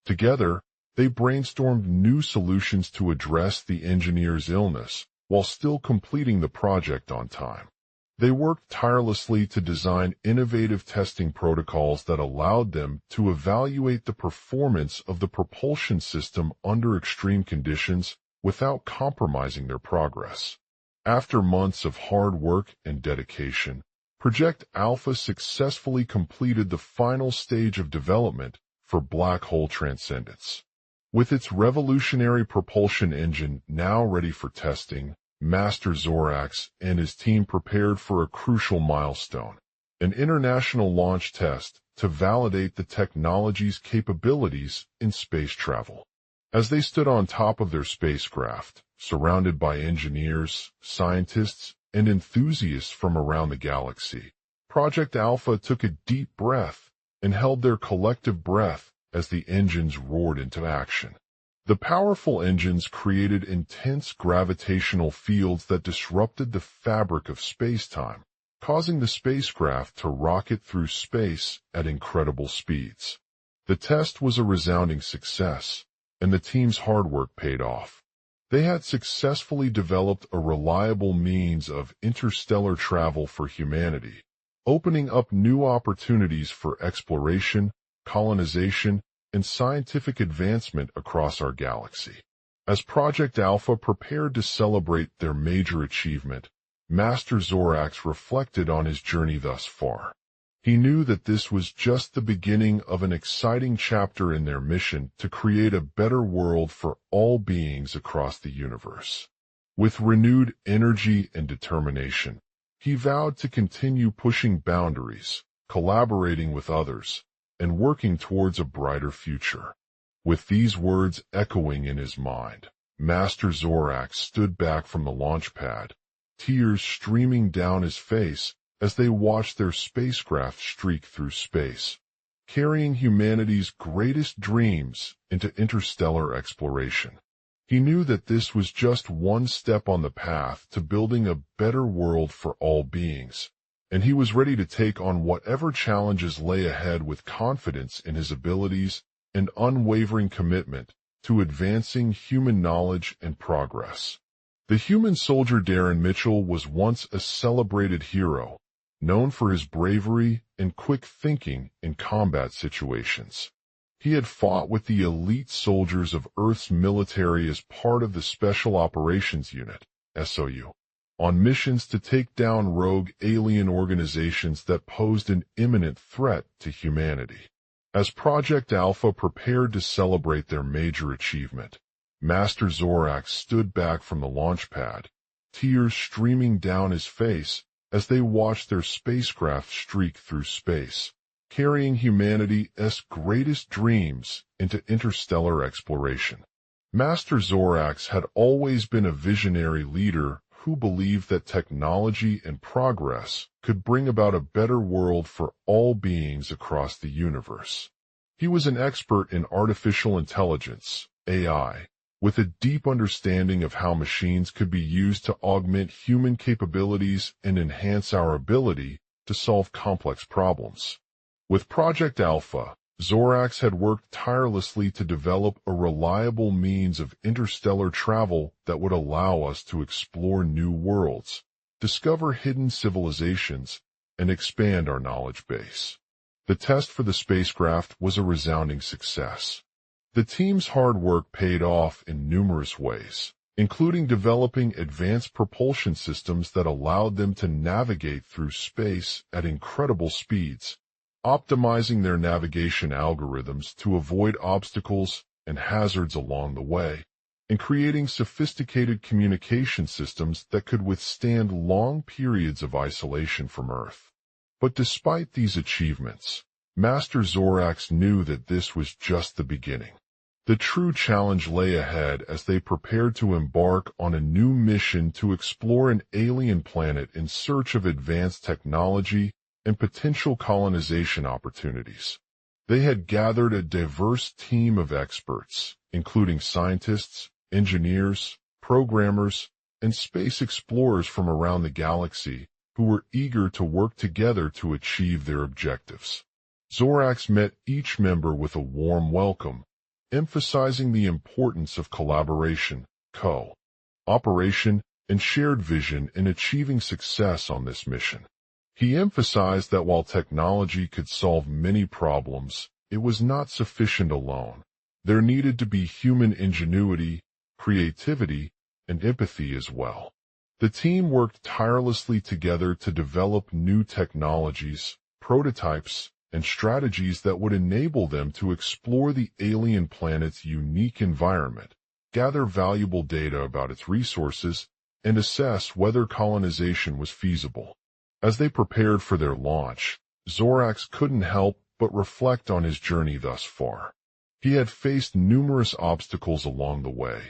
S1: Together, they brainstormed new solutions to address the engineer's illness while still completing the project on time. They worked tirelessly to design innovative testing protocols that allowed them to evaluate the performance of the propulsion system under extreme conditions without compromising their progress. After months of hard work and dedication, Project Alpha successfully completed the final stage of development for Black Hole Transcendence. With its revolutionary propulsion engine now ready for testing, Master Zorax and his team prepared for a crucial milestone, an international launch test to validate the technology's capabilities in space travel. As they stood on top of their spacecraft, surrounded by engineers, scientists, and enthusiasts from around the galaxy, Project Alpha took a deep breath and held their collective breath as the engines roared into action. The powerful engines created intense gravitational fields that disrupted the fabric of space-time, causing the spacecraft to rocket through space at incredible speeds. The test was a resounding success, and the team's hard work paid off. They had successfully developed a reliable means of interstellar travel for humanity, opening up new opportunities for exploration, colonization, and scientific advancement across our galaxy. As Project Alpha prepared to celebrate their major achievement, Master Zorax reflected on his journey thus far. He knew that this was just the beginning of an exciting chapter in their mission to create a better world for all beings across the universe. With renewed energy and determination, he vowed to continue pushing boundaries, collaborating with others, and working towards a brighter future. With these words echoing in his mind, Master Zorax stood back from the launch pad, tears streaming down his face as they watched their spacecraft streak through space, carrying humanity's greatest dreams into interstellar exploration. He knew that this was just one step on the path to building a better world for all beings, and he was ready to take on whatever challenges lay ahead with confidence in his abilities and unwavering commitment to advancing human knowledge and progress. The human soldier Darren Mitchell was once a celebrated hero, known for his bravery and quick thinking in combat situations. He had fought with the elite soldiers of Earth's military as part of the Special Operations Unit, SOU, on missions to take down rogue alien organizations that posed an imminent threat to humanity. As Project Alpha prepared to celebrate their major achievement, Master Zorax stood back from the launch pad, tears streaming down his face as they watched their spacecraft streak through space, carrying humanity's greatest dreams into interstellar exploration. Master Zorax had always been a visionary leader who believed that technology and progress could bring about a better world for all beings across the universe. He was an expert in artificial intelligence, AI, with a deep understanding of how machines could be used to augment human capabilities and enhance our ability to solve complex problems. With Project Alpha, Zorax had worked tirelessly to develop a reliable means of interstellar travel that would allow us to explore new worlds, discover hidden civilizations, and expand our knowledge base. The test for the spacecraft was a resounding success. The team's hard work paid off in numerous ways, including developing advanced propulsion systems that allowed them to navigate through space at incredible speeds, optimizing their navigation algorithms to avoid obstacles and hazards along the way, and creating sophisticated communication systems that could withstand long periods of isolation from Earth. But despite these achievements, Master Zorax knew that this was just the beginning. The true challenge lay ahead as they prepared to embark on a new mission to explore an alien planet in search of advanced technology and potential colonization opportunities. They had gathered a diverse team of experts, including scientists, engineers, programmers, and space explorers from around the galaxy who were eager to work together to achieve their objectives. Zorax met each member with a warm welcome, emphasizing the importance of collaboration, cooperation, and shared vision in achieving success on this mission. He emphasized that while technology could solve many problems, it was not sufficient alone. There needed to be human ingenuity, creativity, and empathy as well. The team worked tirelessly together to develop new technologies, prototypes, and strategies that would enable them to explore the alien planet's unique environment, gather valuable data about its resources, and assess whether colonization was feasible. As they prepared for their launch, Zorax couldn't help but reflect on his journey thus far. He had faced numerous obstacles along the way,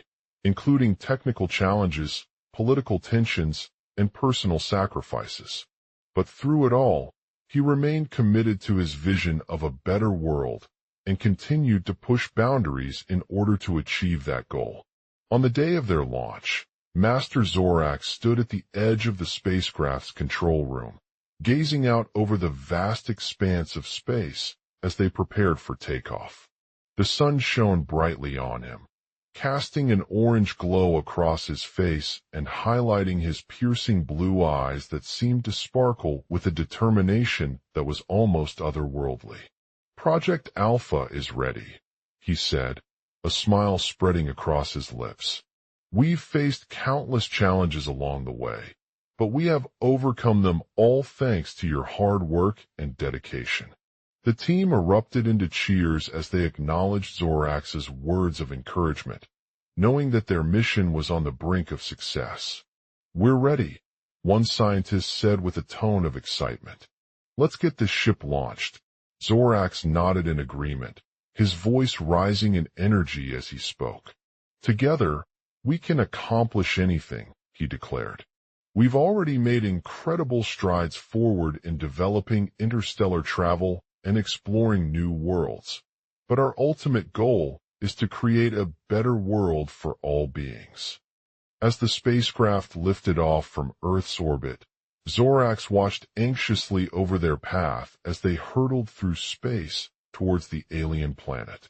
S1: including technical challenges, political tensions, and personal sacrifices. But through it all, he remained committed to his vision of a better world and continued to push boundaries in order to achieve that goal. On the day of their launch, Master Zorax stood at the edge of the spacecraft's control room, gazing out over the vast expanse of space as they prepared for takeoff. The sun shone brightly on him, casting an orange glow across his face and highlighting his piercing blue eyes that seemed to sparkle with a determination that was almost otherworldly. "Project Alpha is ready," he said, a smile spreading across his lips. "We've faced countless challenges along the way, but we have overcome them all thanks to your hard work and dedication." The team erupted into cheers as they acknowledged Zorax's words of encouragement, knowing that their mission was on the brink of success. "We're ready," one scientist said with a tone of excitement. "Let's get this ship launched." Zorax nodded in agreement, his voice rising in energy as he spoke. "Together, we can accomplish anything," he declared. "We've already made incredible strides forward in developing interstellar travel and exploring new worlds. But our ultimate goal is to create a better world for all beings. As the spacecraft lifted off from Earth's orbit, Zorax watched anxiously over their path as they hurtled through space towards the alien planet.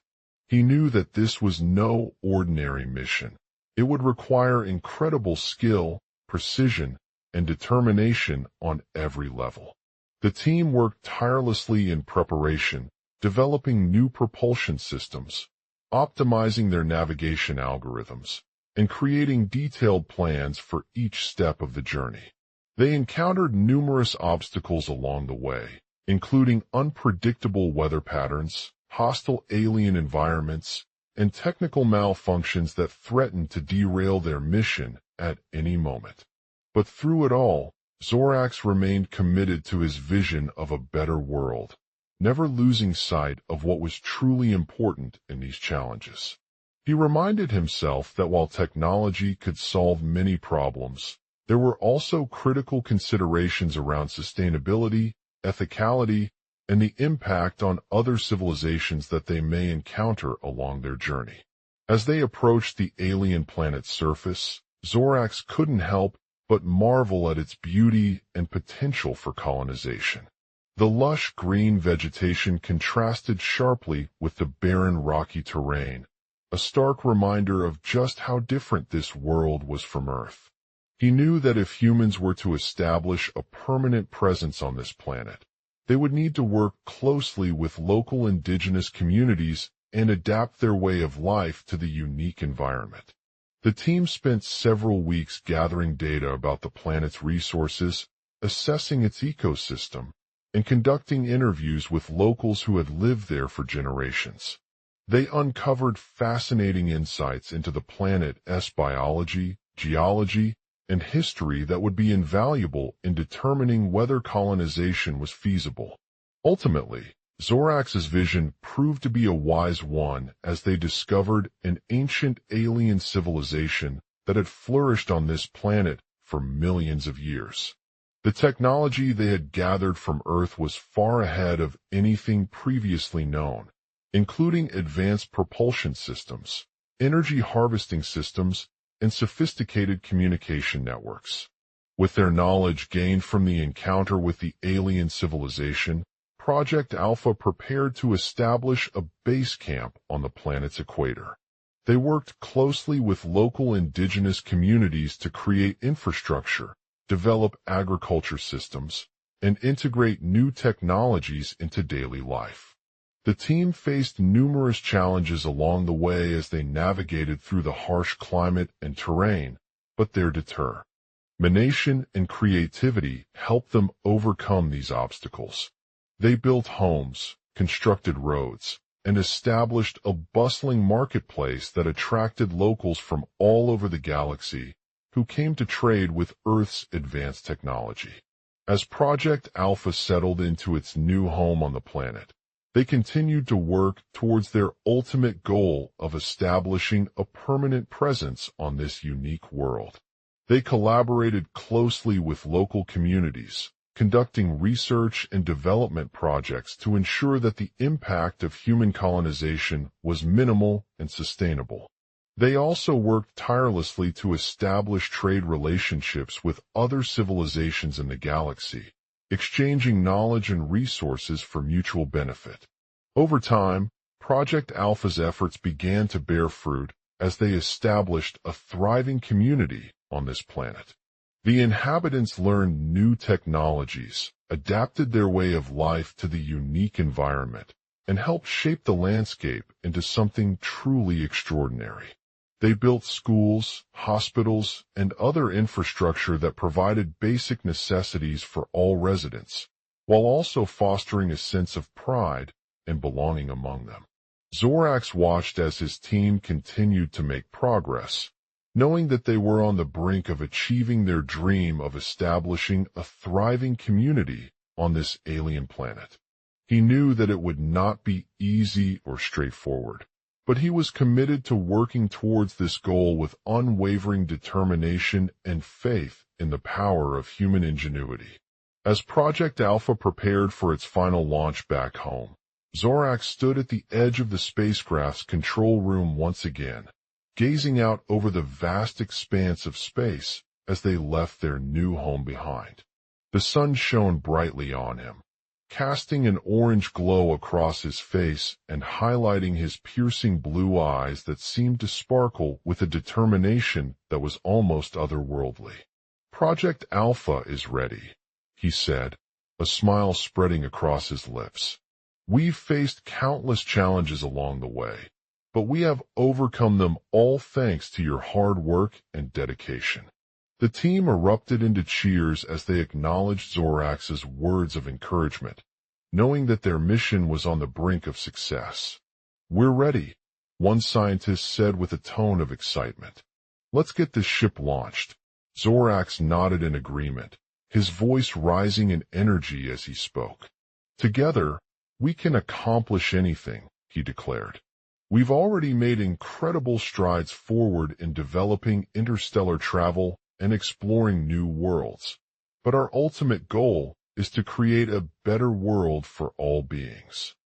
S1: He knew that this was no ordinary mission. It would require incredible skill, precision, and determination on every level. The team worked tirelessly in preparation, developing new propulsion systems, optimizing their navigation algorithms, and creating detailed plans for each step of the journey. They encountered numerous obstacles along the way, including unpredictable weather patterns, hostile alien environments, and technical malfunctions that threatened to derail their mission at any moment. But through it all, Zorax remained committed to his vision of a better world, never losing sight of what was truly important in these challenges. He reminded himself that while technology could solve many problems, there were also critical considerations around sustainability, ethicality, and the impact on other civilizations that they may encounter along their journey. As they approached the alien planet's surface, Zorax couldn't help but marvel at its beauty and potential for colonization. The lush green vegetation contrasted sharply with the barren rocky terrain, a stark reminder of just how different this world was from Earth. He knew that if humans were to establish a permanent presence on this planet, they would need to work closely with local indigenous communities and adapt their way of life to the unique environment. The team spent several weeks gathering data about the planet's resources, assessing its ecosystem, and conducting interviews with locals who had lived there for generations. They uncovered fascinating insights into the planet's biology, geology, and history that would be invaluable in determining whether colonization was feasible. Ultimately, Zorax's vision proved to be a wise one as they discovered an ancient alien civilization that had flourished on this planet for millions of years. The technology they had gathered from Earth was far ahead of anything previously known, including advanced propulsion systems, energy harvesting systems, and sophisticated communication networks. With their knowledge gained from the encounter with the alien civilization, Project Alpha prepared to establish a base camp on the planet's equator. They worked closely with local indigenous communities to create infrastructure, develop agriculture systems, and integrate new technologies into daily life. The team faced numerous challenges along the way as they navigated through the harsh climate and terrain, but their determination and creativity helped them overcome these obstacles. They built homes, constructed roads, and established a bustling marketplace that attracted locals from all over the galaxy who came to trade with Earth's advanced technology. As Project Alpha settled into its new home on the planet, they continued to work towards their ultimate goal of establishing a permanent presence on this unique world. They collaborated closely with local communities, conducting research and development projects to ensure that the impact of human colonization was minimal and sustainable. They also worked tirelessly to establish trade relationships with other civilizations in the galaxy, exchanging knowledge and resources for mutual benefit. Over time, Project Alpha's efforts began to bear fruit as they established a thriving community on this planet. The inhabitants learned new technologies, adapted their way of life to the unique environment, and helped shape the landscape into something truly extraordinary. They built schools, hospitals, and other infrastructure that provided basic necessities for all residents, while also fostering a sense of pride and belonging among them. Zorax watched as his team continued to make progress, knowing that they were on the brink of achieving their dream of establishing a thriving community on this alien planet. He knew that it would not be easy or straightforward, but he was committed to working towards this goal with unwavering determination and faith in the power of human ingenuity. As Project Alpha prepared for its final launch back home, Zorax stood at the edge of the spacecraft's control room once again, gazing out over the vast expanse of space as they left their new home behind. The sun shone brightly on him, casting an orange glow across his face and highlighting his piercing blue eyes that seemed to sparkle with a determination that was almost otherworldly. "Project Alpha is ready," he said, a smile spreading across his lips. "We've faced countless challenges along the way, but we have overcome them all thanks to your hard work and dedication." The team erupted into cheers as they acknowledged Zorax's words of encouragement, knowing that their mission was on the brink of success. "We're ready," one scientist said with a tone of excitement. "Let's get this ship launched." Zorax nodded in agreement, his voice rising in energy as he spoke. "Together, we can accomplish anything," he declared. "We've already made incredible strides forward in developing interstellar travel and exploring new worlds. But our ultimate goal is to create a better world for all beings."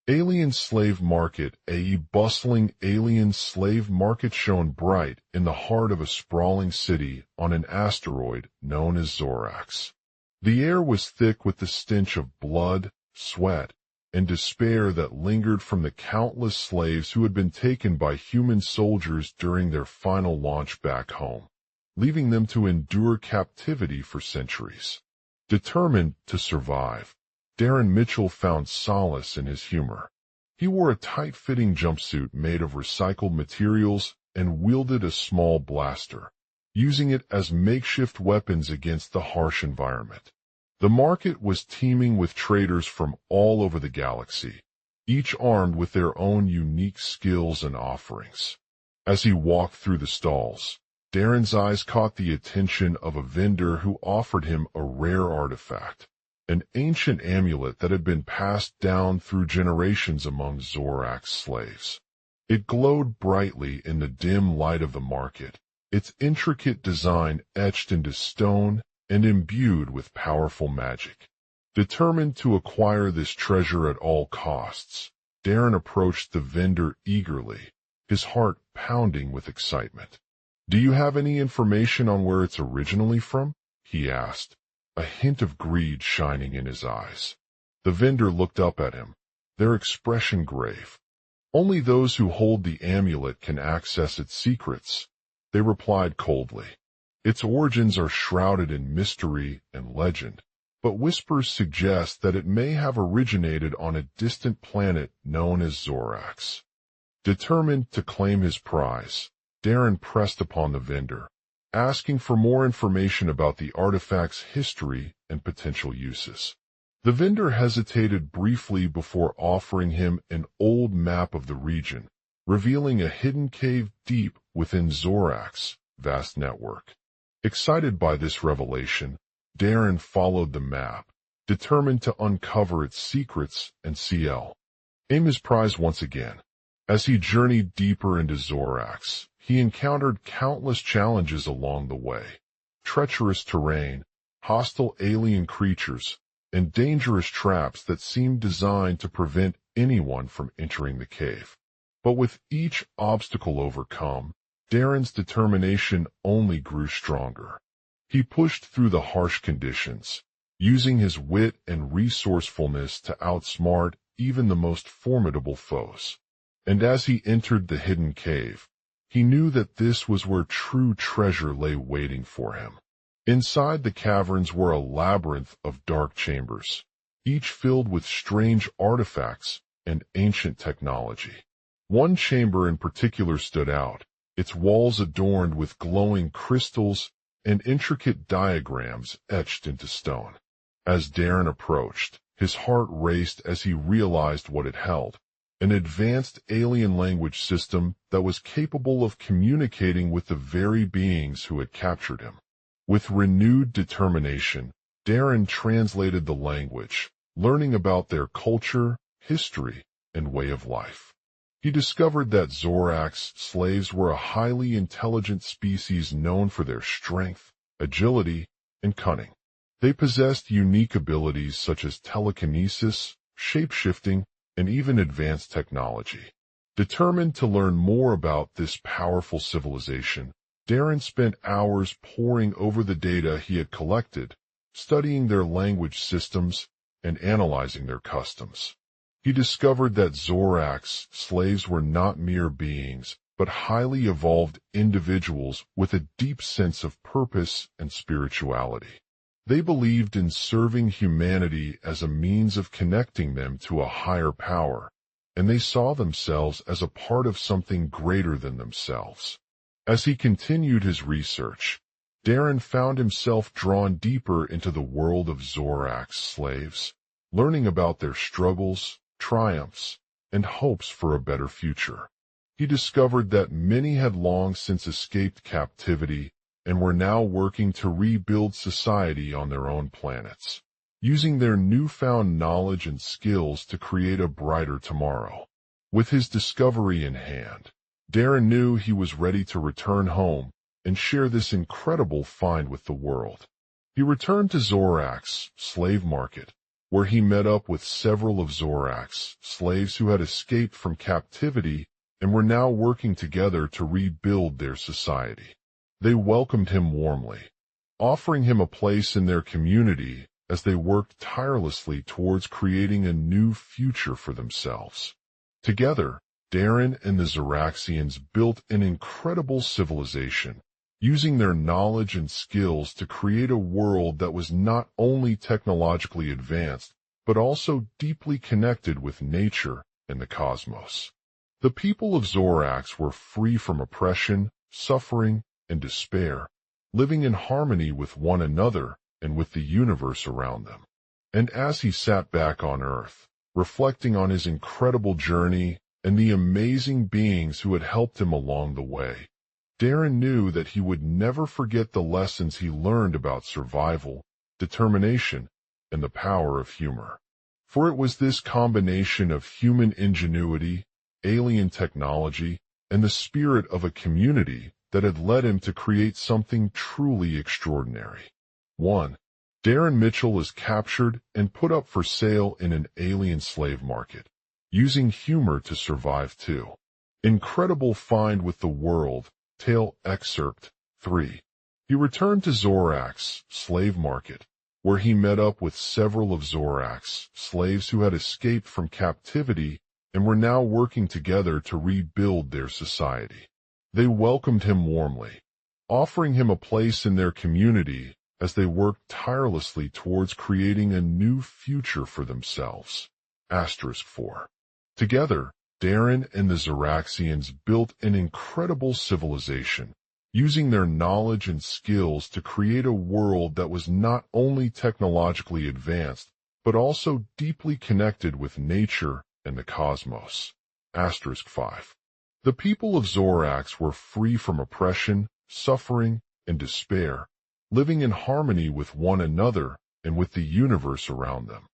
S1: Alien slave market. A bustling alien slave market shone bright in the heart of a sprawling city on an asteroid known as Zorax. The air was thick with the stench of blood, sweat, and despair that lingered from the countless slaves who had been taken by human soldiers during their final launch back home, leaving them to endure captivity for centuries. Determined to survive, Darren Mitchell found solace in his humor. He wore a tight-fitting jumpsuit made of recycled materials and wielded a small blaster, using it as makeshift weapons against the harsh environment. The market was teeming with traders from all over the galaxy, each armed with their own unique skills and offerings. As he walked through the stalls, Darren's eyes caught the attention of a vendor who offered him a rare artifact, an ancient amulet that had been passed down through generations among Zorax slaves. It glowed brightly in the dim light of the market, its intricate design etched into stone and imbued with powerful magic. Determined to acquire this treasure at all costs, Darren approached the vendor eagerly, his heart pounding with excitement. "Do you have any information on where it's originally from?" he asked, a hint of greed shining in his eyes. The vendor looked up at him, their expression grave. "Only those who hold the amulet can access its secrets," they replied coldly. "Its origins are shrouded in mystery and legend, but whispers suggest that it may have originated on a distant planet known as Zorax." Determined to claim his prize, Darren pressed upon the vendor, asking for more information about the artifact's history and potential uses. The vendor hesitated briefly before offering him an old map of the region, revealing a hidden cave deep within Zorax's vast network. Excited by this revelation, Darren followed the map, determined to uncover its secrets and aim his prize once again. As he journeyed deeper into Zorax, he encountered countless challenges along the way: treacherous terrain, hostile alien creatures, and dangerous traps that seemed designed to prevent anyone from entering the cave. But with each obstacle overcome, Darren's determination only grew stronger. He pushed through the harsh conditions, using his wit and resourcefulness to outsmart even the most formidable foes. And as he entered the hidden cave, he knew that this was where true treasure lay waiting for him. Inside the caverns were a labyrinth of dark chambers, each filled with strange artifacts and ancient technology. One chamber in particular stood out, its walls adorned with glowing crystals and intricate diagrams etched into stone. As Darren approached, his heart raced as he realized what it held: an advanced alien language system that was capable of communicating with the very beings who had captured him. With renewed determination, Darren translated the language, learning about their culture, history, and way of life. He discovered that Zorax slaves were a highly intelligent species known for their strength, agility, and cunning. They possessed unique abilities such as telekinesis, shape-shifting, and even advanced technology. Determined to learn more about this powerful civilization, Darren spent hours poring over the data he had collected, studying their language systems and analyzing their customs. He discovered that Zorax slaves were not mere beings, but highly evolved individuals with a deep sense of purpose and spirituality. They believed in serving humanity as a means of connecting them to a higher power, and they saw themselves as a part of something greater than themselves. As he continued his research, Darren found himself drawn deeper into the world of Zorax slaves, learning about their struggles, triumphs, and hopes for a better future. He discovered that many had long since escaped captivity and were now working to rebuild society on their own planets, using their newfound knowledge and skills to create a brighter tomorrow. With his discovery in hand, Darren knew he was ready to return home and share this incredible find with the world. He returned to Zorax slave market, where he met up with several of Zorax slaves who had escaped from captivity and were now working together to rebuild their society. They welcomed him warmly, offering him a place in their community as they worked tirelessly towards creating a new future for themselves. Together, Darren and the Zoraxians built an incredible civilization, using their knowledge and skills to create a world that was not only technologically advanced, but also deeply connected with nature and the cosmos. The people of Zorax were free from oppression, suffering, and despair, living in harmony with one another and with the universe around them. And as he sat back on Earth, reflecting on his incredible journey and the amazing beings who had helped him along the way, Darren knew that he would never forget the lessons he learned about survival, determination, and the power of humor. For it was this combination of human ingenuity, alien technology, and the spirit of a community that had led him to create something truly extraordinary. 1. Darren Mitchell is captured and put up for sale in an alien slave market, using humor to survive. 2. Incredible find with the world, tale excerpt. 3. He returned to Zorax slave market, where he met up with several of Zorax slaves who had escaped from captivity and were now working together to rebuild their society. They welcomed him warmly, offering him a place in their community as they worked tirelessly towards creating a new future for themselves. 4. Together, Darren and the Zoraxians built an incredible civilization, using their knowledge and skills to create a world that was not only technologically advanced, but also deeply connected with nature and the cosmos. 5. The people of Zorax were free from oppression, suffering, and despair, living in harmony with one another and with the universe around them.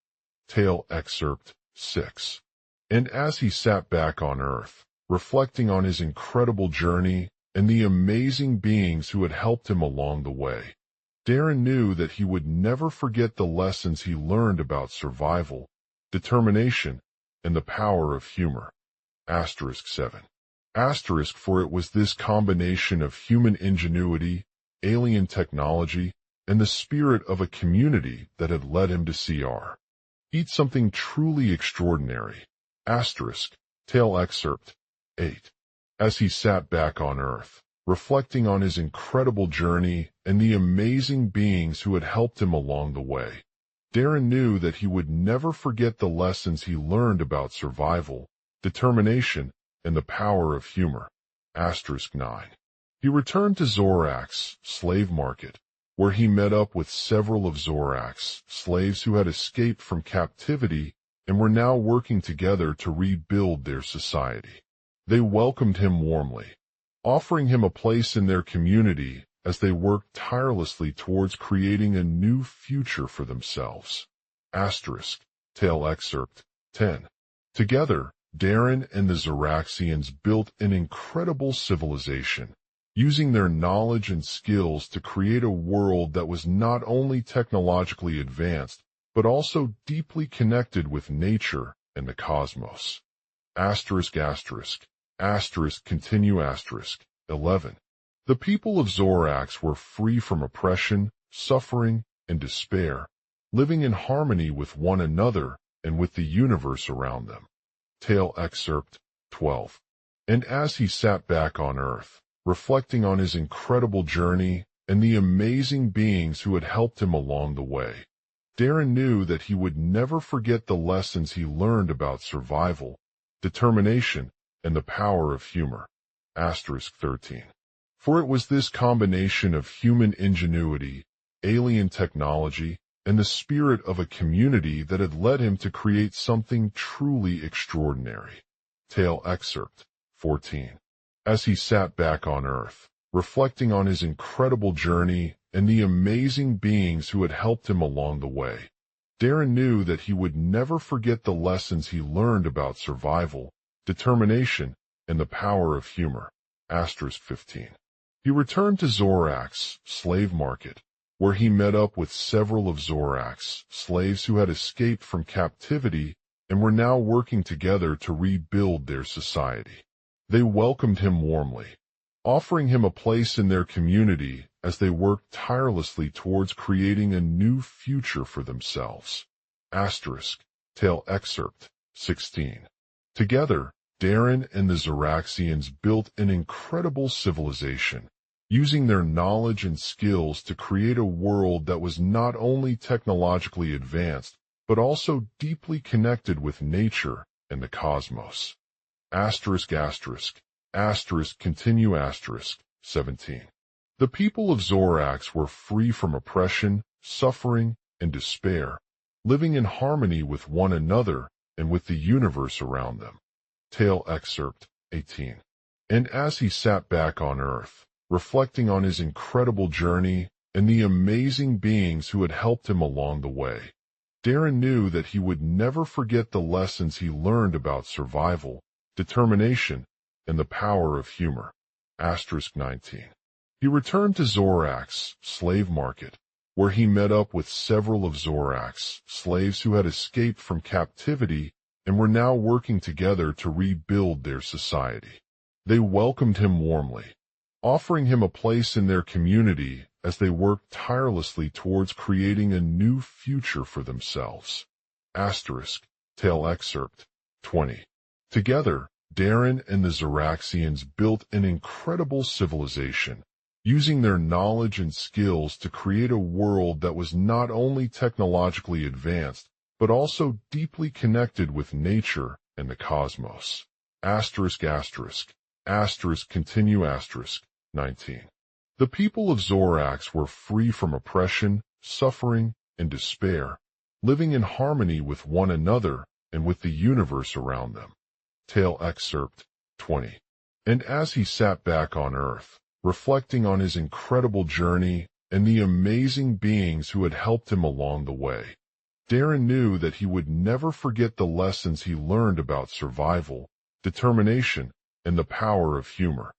S1: Tale excerpt 6. And as he sat back on Earth, reflecting on his incredible journey and the amazing beings who had helped him along the way, Darren knew that he would never forget the lessons he learned about survival, determination, and the power of humor. 7. For it was this combination of human ingenuity, alien technology, and the spirit of a community that had led him to eat something truly extraordinary. Tale excerpt 8. As he sat back on Earth, reflecting on his incredible journey and the amazing beings who had helped him along the way, Darren knew that he would never forget the lessons he learned about survival, determination, and the power of humor. 9. He returned to Zorax slave market, where he met up with several of Zorax slaves who had escaped from captivity and were now working together to rebuild their society. They welcomed him warmly, offering him a place in their community as they worked tirelessly towards creating a new future for themselves. Tale excerpt 10. Together, Darren and the Zoraxians built an incredible civilization, using their knowledge and skills to create a world that was not only technologically advanced, but also deeply connected with nature and the cosmos. Asterisk asterisk. Asterisk continue asterisk. 11. The people of Zorax were free from oppression, suffering, and despair, living in harmony with one another and with the universe around them. Tale excerpt 12. And as he sat back on Earth, reflecting on his incredible journey and the amazing beings who had helped him along the way, Darren knew that he would never forget the lessons he learned about survival, determination, and the power of humor. Asterisk 13. For it was this combination of human ingenuity, alien technology, and the spirit of a community that had led him to create something truly extraordinary. Tale excerpt 14. As he sat back on Earth, reflecting on his incredible journey and the amazing beings who had helped him along the way, Darren knew that he would never forget the lessons he learned about survival, determination, and the power of humor. Asterisk 15. He returned to Zorax, slave market, where he met up with several of Zorax slaves who had escaped from captivity and were now working together to rebuild their society. They welcomed him warmly, offering him a place in their community as they worked tirelessly towards creating a new future for themselves. Asterisk. Tale excerpt 16. Together, Darren and the Zoraxians built an incredible civilization, using their knowledge and skills to create a world that was not only technologically advanced, but also deeply connected with nature and the cosmos. Asterisk asterisk. Asterisk continue asterisk. 17. The people of Zorax were free from oppression, suffering, and despair, living in harmony with one another and with the universe around them. Tale excerpt 18. And as he sat back on Earth, reflecting on his incredible journey and the amazing beings who had helped him along the way, Darren knew that he would never forget the lessons he learned about survival, determination, and the power of humor. Asterisk 19. He returned to Zorax, slave market, where he met up with several of Zorax slaves who had escaped from captivity and were now working together to rebuild their society. They welcomed him warmly, offering him a place in their community as they worked tirelessly towards creating a new future for themselves. Asterisk. Tale excerpt 20. Together, Darren and the Zoraxians built an incredible civilization, using their knowledge and skills to create a world that was not only technologically advanced, but also deeply connected with nature and the cosmos. Asterisk asterisk. Asterisk continue asterisk. 19. The people of Zorax were free from oppression, suffering, and despair, living in harmony with one another and with the universe around them. Tale excerpt 20. And as he sat back on Earth, reflecting on his incredible journey and the amazing beings who had helped him along the way, Darren knew that he would never forget the lessons he learned about survival, determination, and the power of humor.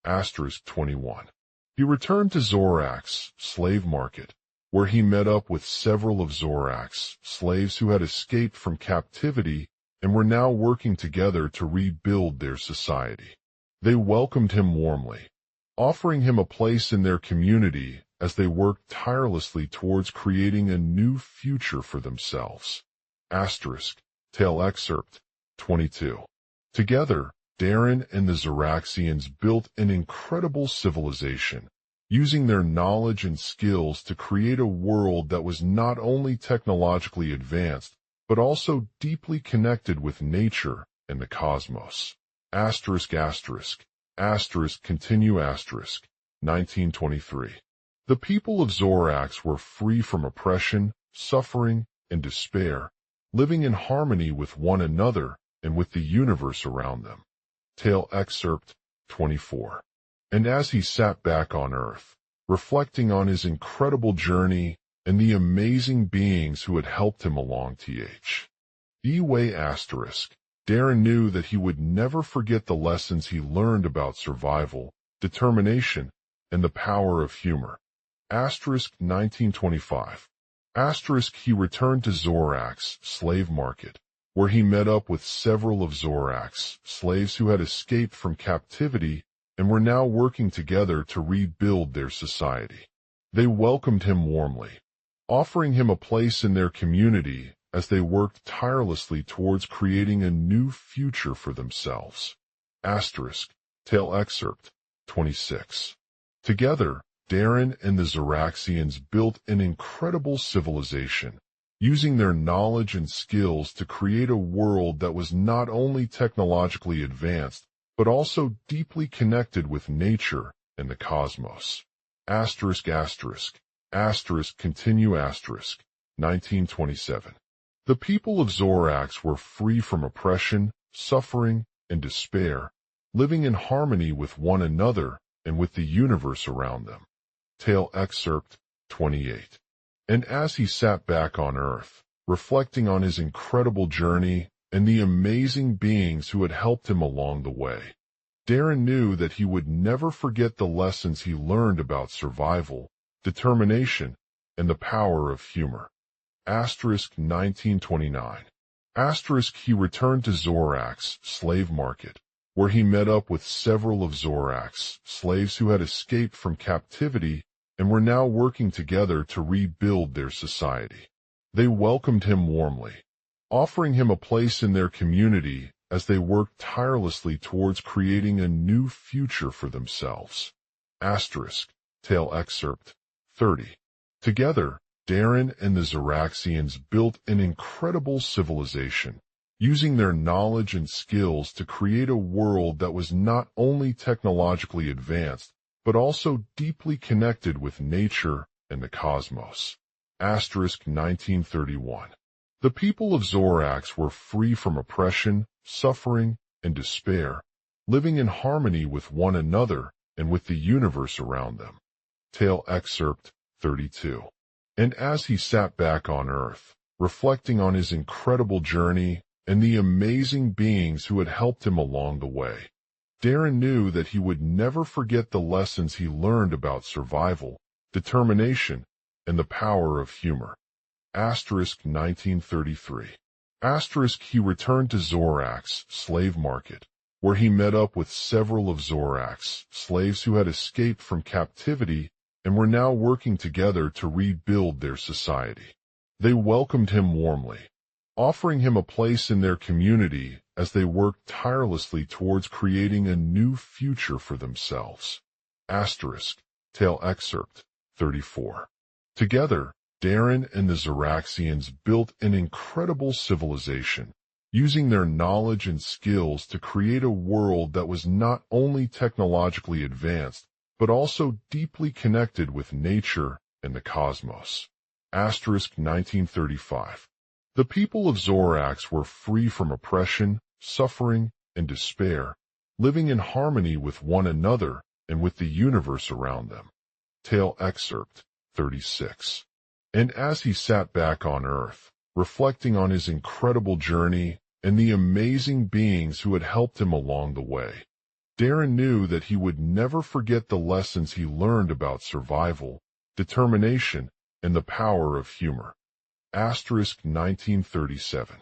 S1: Asterisk 21. He returned to Zorax, slave market, where he met up with several of Zorax slaves who had escaped from captivity and were now working together to rebuild their society. They welcomed him warmly, offering him a place in their community as they worked tirelessly towards creating a new future for themselves. Asterisk. Tale excerpt 22. Together, Darren and the Zoraxians built an incredible civilization, using their knowledge and skills to create a world that was not only technologically advanced, but also deeply connected with nature and the cosmos. Asterisk asterisk. Asterisk continue asterisk. 1923. The people of Zorax were free from oppression, suffering, and despair, living in harmony with one another and with the universe around them. Tale excerpt 24. And as he sat back on Earth, reflecting on his incredible journey and the amazing beings who had helped him along Eway asterisk, Darren knew that he would never forget the lessons he learned about survival, determination, and the power of humor. Asterisk 1925. Asterisk he returned to Zorax, slave market, where he met up with several of Zorak's slaves who had escaped from captivity and were now working together to rebuild their society. They welcomed him warmly, offering him a place in their community as they worked tirelessly towards creating a new future for themselves. Tale excerpt 26. Together, Darren and the Zoraxians built an incredible civilization, using their knowledge and skills to create a world that was not only technologically advanced, but also deeply connected with nature and the cosmos. Continue 1927. The people of Zorax were free from oppression, suffering, and despair, living in harmony with one another and with the universe around them. Tale excerpt 28. And as he sat back on Earth, reflecting on his incredible journey and the amazing beings who had helped him along the way, Darren knew that he would never forget the lessons he learned about survival, determination, and the power of humor. 1929. He returned to Zorak's slave market, where he met up with several of Zorak's slaves who had escaped from captivity and were now working together to rebuild their society. They welcomed him warmly, offering him a place in their community as they worked tirelessly towards creating a new future for themselves. Tale excerpt 30. Together, Darren and the Zoraxians built an incredible civilization, using their knowledge and skills to create a world that was not only technologically advanced, but also deeply connected with nature and the cosmos. 1931. The people of Zorax were free from oppression, suffering, and despair, living in harmony with one another and with the universe around them. Tale excerpt 32. And as he sat back on Earth, reflecting on his incredible journey and the amazing beings who had helped him along the way, Darren knew that he would never forget the lessons he learned about survival, determination, and the power of humor. 1933. He returned to Zorak's slave market, where he met up with several of Zorak's slaves who had escaped from captivity and were now working together to rebuild their society. They welcomed him warmly, offering him a place in their community as they worked tirelessly towards creating a new future for themselves. Tale excerpt 34. Together, Darren and the Zoraxians built an incredible civilization, using their knowledge and skills to create a world that was not only technologically advanced, but also deeply connected with nature and the cosmos. 1935. The people of Zorax were free from oppression, suffering, and despair, living in harmony with one another and with the universe around them. Tale excerpt 36. And as he sat back on Earth, reflecting on his incredible journey and the amazing beings who had helped him along the way, Darren knew that he would never forget the lessons he learned about survival, determination, and the power of humor. 1937.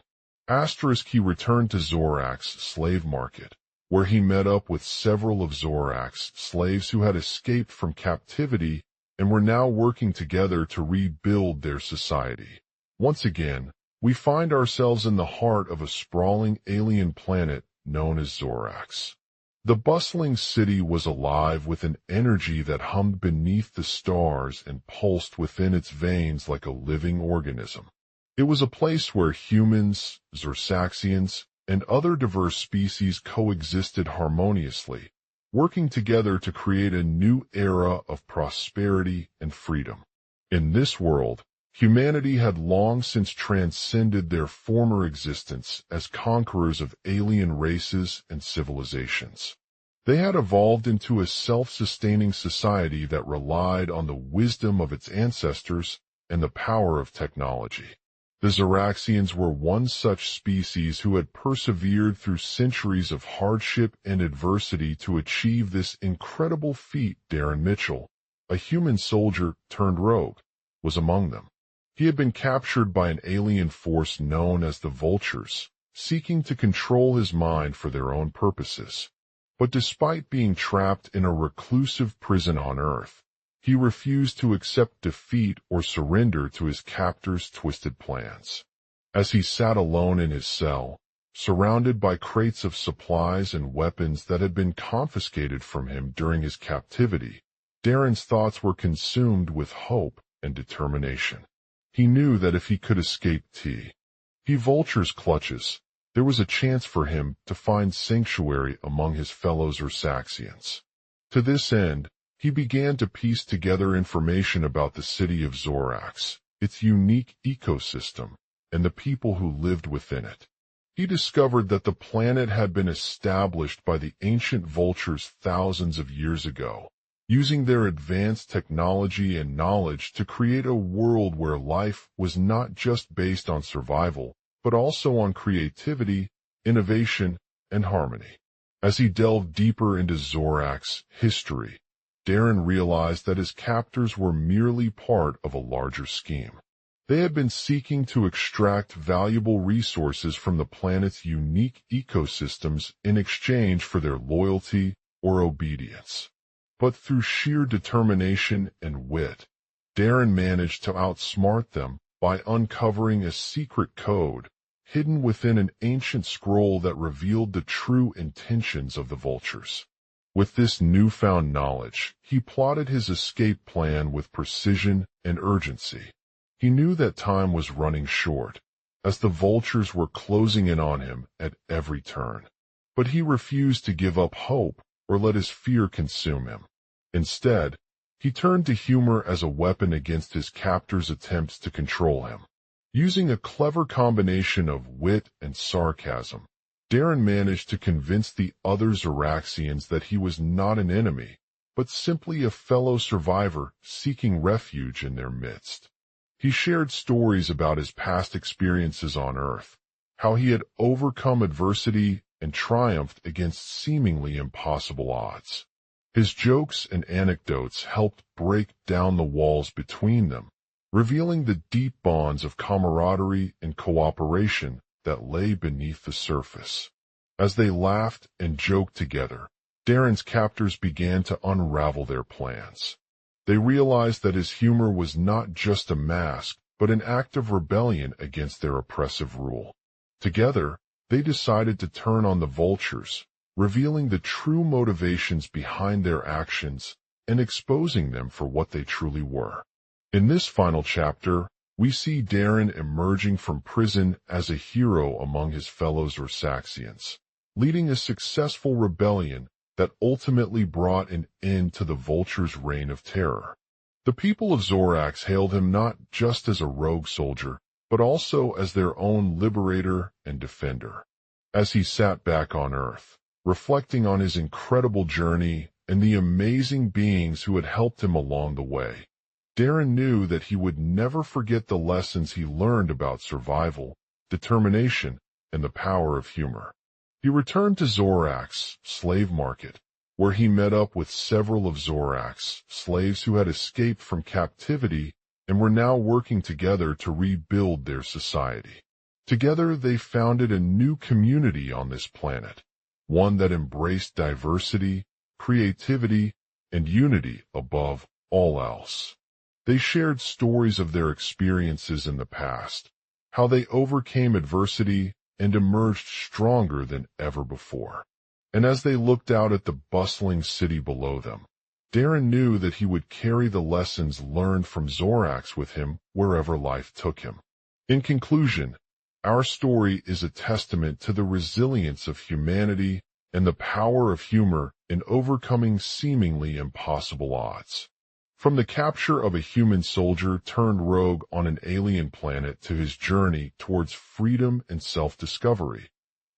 S1: He returned to Zorak's slave market, where he met up with several of Zorak's slaves who had escaped from captivity and were now working together to rebuild their society. Once again, we find ourselves in the heart of a sprawling alien planet known as Zorax. The bustling city was alive with an energy that hummed beneath the stars and pulsed within its veins like a living organism. It was a place where humans, Zorsaxians, and other diverse species coexisted harmoniously, working together to create a new era of prosperity and freedom. In this world, humanity had long since transcended their former existence as conquerors of alien races and civilizations. They had evolved into a self-sustaining society that relied on the wisdom of its ancestors and the power of technology. The Zoraxians were one such species who had persevered through centuries of hardship and adversity to achieve this incredible feat. Darren Mitchell, a human soldier turned rogue, was among them. He had been captured by an alien force known as the Vultures, seeking to control his mind for their own purposes. But despite being trapped in a reclusive prison on Earth, he refused to accept defeat or surrender to his captors' twisted plans. As he sat alone in his cell, surrounded by crates of supplies and weapons that had been confiscated from him during his captivity, Darren's thoughts were consumed with hope and determination. He knew that if he could escape Vulture's clutches, there was a chance for him to find sanctuary among his fellow Xerxaxians. To this end, he began to piece together information about the city of Zorax, its unique ecosystem, and the people who lived within it. He discovered that the planet had been established by the ancient vultures thousands of years ago, using their advanced technology and knowledge to create a world where life was not just based on survival, but also on creativity, innovation, and harmony. As he delved deeper into Zorax's history, Darren realized that his captors were merely part of a larger scheme. They had been seeking to extract valuable resources from the planet's unique ecosystems in exchange for their loyalty or obedience. But through sheer determination and wit, Darren managed to outsmart them by uncovering a secret code hidden within an ancient scroll that revealed the true intentions of the vultures. With this newfound knowledge, he plotted his escape plan with precision and urgency. He knew that time was running short, as the vultures were closing in on him at every turn. But he refused to give up hope or let his fear consume him. Instead, he turned to humor as a weapon against his captors' attempts to control him. Using a clever combination of wit and sarcasm, Darren managed to convince the other Xerxaxians that he was not an enemy, but simply a fellow survivor seeking refuge in their midst. He shared stories about his past experiences on Earth, how he had overcome adversity and triumphed against seemingly impossible odds. His jokes and anecdotes helped break down the walls between them, revealing the deep bonds of camaraderie and cooperation that lay beneath the surface. As they laughed and joked together, Darren's captors began to unravel their plans. They realized that his humor was not just a mask, but an act of rebellion against their oppressive rule. Together, they decided to turn on the vultures, revealing the true motivations behind their actions and exposing them for what they truly were. In this final chapter, we see Darren emerging from prison as a hero among his fellow Xerxaxians, leading a successful rebellion that ultimately brought an end to the vultures' reign of terror. The people of Zorax hailed him not just as a rogue soldier, but also as their own liberator and defender. As he sat back on Earth, reflecting on his incredible journey and the amazing beings who had helped him along the way, Darren knew that he would never forget the lessons he learned about survival, determination, and the power of humor. He returned to Zorax's slave market, where he met up with several of Zorax's slaves who had escaped from captivity and were now working together to rebuild their society. Together they founded a new community on this planet, one that embraced diversity, creativity, and unity above all else. They shared stories of their experiences in the past, how they overcame adversity and emerged stronger than ever before. And as they looked out at the bustling city below them, Darren knew that he would carry the lessons learned from Zorax with him wherever life took him. In conclusion, our story is a testament to the resilience of humanity and the power of humor in overcoming seemingly impossible odds. From the capture of a human soldier turned rogue on an alien planet to his journey towards freedom and self-discovery,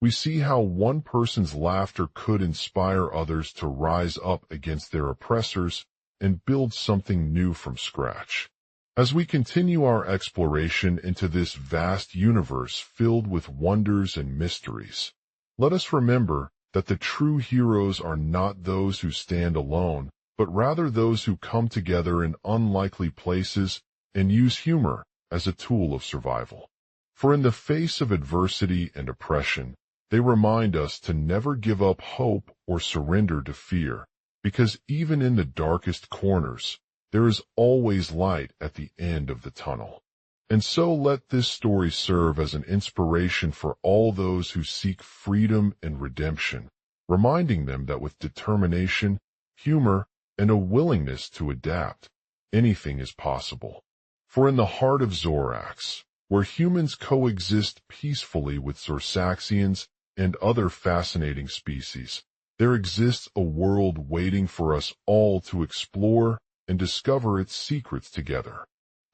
S1: we see how one person's laughter could inspire others to rise up against their oppressors and build something new from scratch. As we continue our exploration into this vast universe filled with wonders and mysteries, let us remember that the true heroes are not those who stand alone, but rather those who come together in unlikely places and use humor as a tool of survival. For in the face of adversity and oppression, they remind us to never give up hope or surrender to fear, because even in the darkest corners, there is always light at the end of the tunnel. And so let this story serve as an inspiration for all those who seek freedom and redemption, reminding them that with determination, humor, and a willingness to adapt, anything is possible. For in the heart of Zorax, where humans coexist peacefully with Zorsaxians and other fascinating species, there exists a world waiting for us all to explore and discover its secrets together.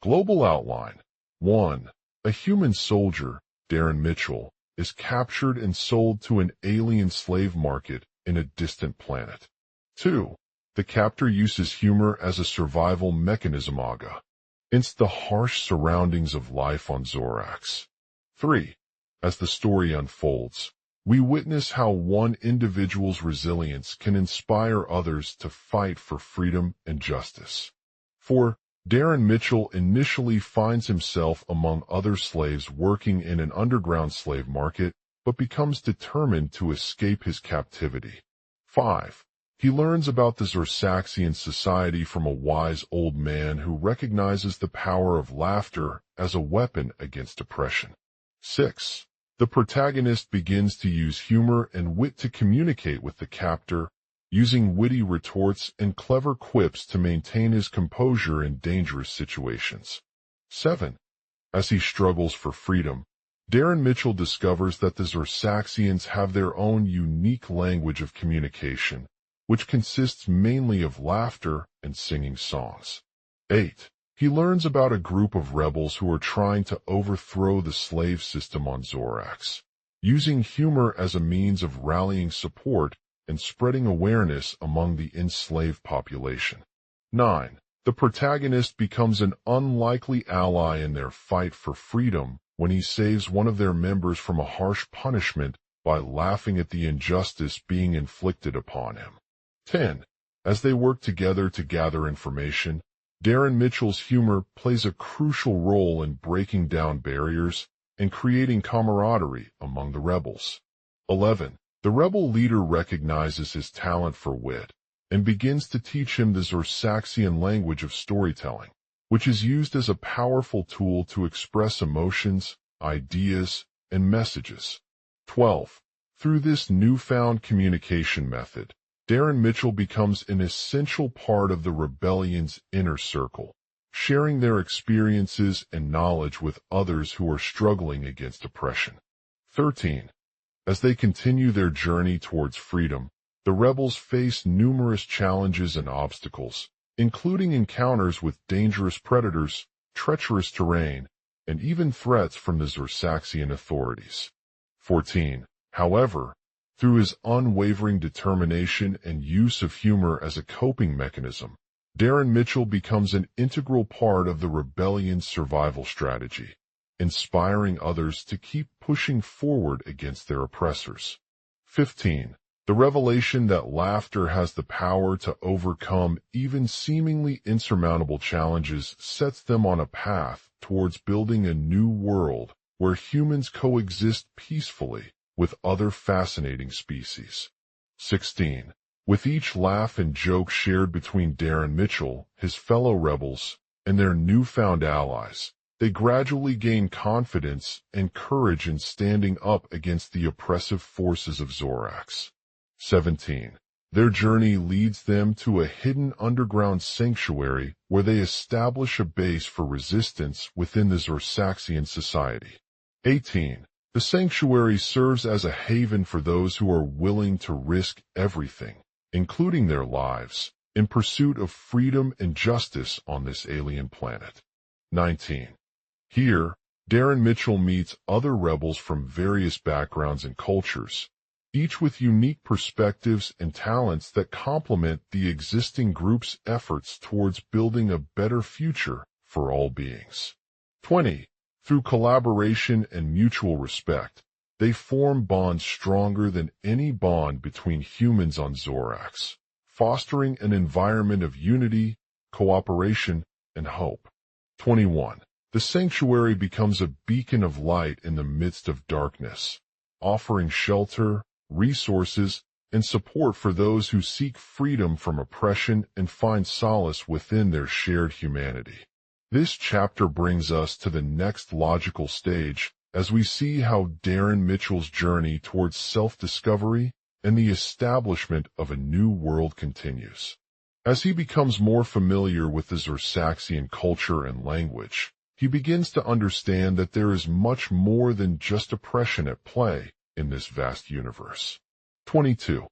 S1: Global outline. 1. A human soldier, Darren Mitchell, is captured and sold to an alien slave market in a distant planet. 2. The captor uses humor as a survival mechanism against the harsh surroundings of life on Zorax. 3. As the story unfolds, we witness how one individual's resilience can inspire others to fight for freedom and justice. 4. Darren Mitchell initially finds himself among other slaves working in an underground slave market, but becomes determined to escape his captivity. 5. He learns about the Zorsaxian society from a wise old man who recognizes the power of laughter as a weapon against oppression. 6. The protagonist begins to use humor and wit to communicate with the captor, using witty retorts and clever quips to maintain his composure in dangerous situations. 7. As he struggles for freedom, Darren Mitchell discovers that the Zorsaxians have their own unique language of communication, which consists mainly of laughter and singing songs. 8. He learns about a group of rebels who are trying to overthrow the slave system on Zorax, using humor as a means of rallying support and spreading awareness among the enslaved population. 9. The protagonist becomes an unlikely ally in their fight for freedom when he saves one of their members from a harsh punishment by laughing at the injustice being inflicted upon him. 10. As they work together to gather information, Darren Mitchell's humor plays a crucial role in breaking down barriers and creating camaraderie among the rebels. 11. The rebel leader recognizes his talent for wit and begins to teach him the Zorsaxian language of storytelling, which is used as a powerful tool to express emotions, ideas, and messages. 12. Through this newfound communication method, Darren Mitchell becomes an essential part of the rebellion's inner circle, sharing their experiences and knowledge with others who are struggling against oppression. 13. As they continue their journey towards freedom, the rebels face numerous challenges and obstacles, including encounters with dangerous predators, treacherous terrain, and even threats from the Zorsaxian authorities. 14. However, through his unwavering determination and use of humor as a coping mechanism, Darren Mitchell becomes an integral part of the rebellion's survival strategy, inspiring others to keep pushing forward against their oppressors. 15. The revelation that laughter has the power to overcome even seemingly insurmountable challenges sets them on a path towards building a new world where humans coexist peacefully with other fascinating species. 16. With each laugh and joke shared between Darren Mitchell, his fellow rebels, and their newfound allies, they gradually gain confidence and courage in standing up against the oppressive forces of Zorax. 17. Their journey leads them to a hidden underground sanctuary where they establish a base for resistance within the Zorsaxian society. 18. The sanctuary serves as a haven for those who are willing to risk everything, including their lives, in pursuit of freedom and justice on this alien planet. 19. Here, Darren Mitchell meets other rebels from various backgrounds and cultures, each with unique perspectives and talents that complement the existing group's efforts towards building a better future for all beings. 20. Through collaboration and mutual respect, they form bonds stronger than any bond between humans on Zorax, fostering an environment of unity, cooperation, and hope. 21. The sanctuary becomes a beacon of light in the midst of darkness, offering shelter, resources, and support for those who seek freedom from oppression and find solace within their shared humanity. This chapter brings us to the next logical stage as we see how Darren Mitchell's journey towards self-discovery and the establishment of a new world continues. As he becomes more familiar with the Xerxaxian culture and language, he begins to understand that there is much more than just oppression at play in this vast universe. 22.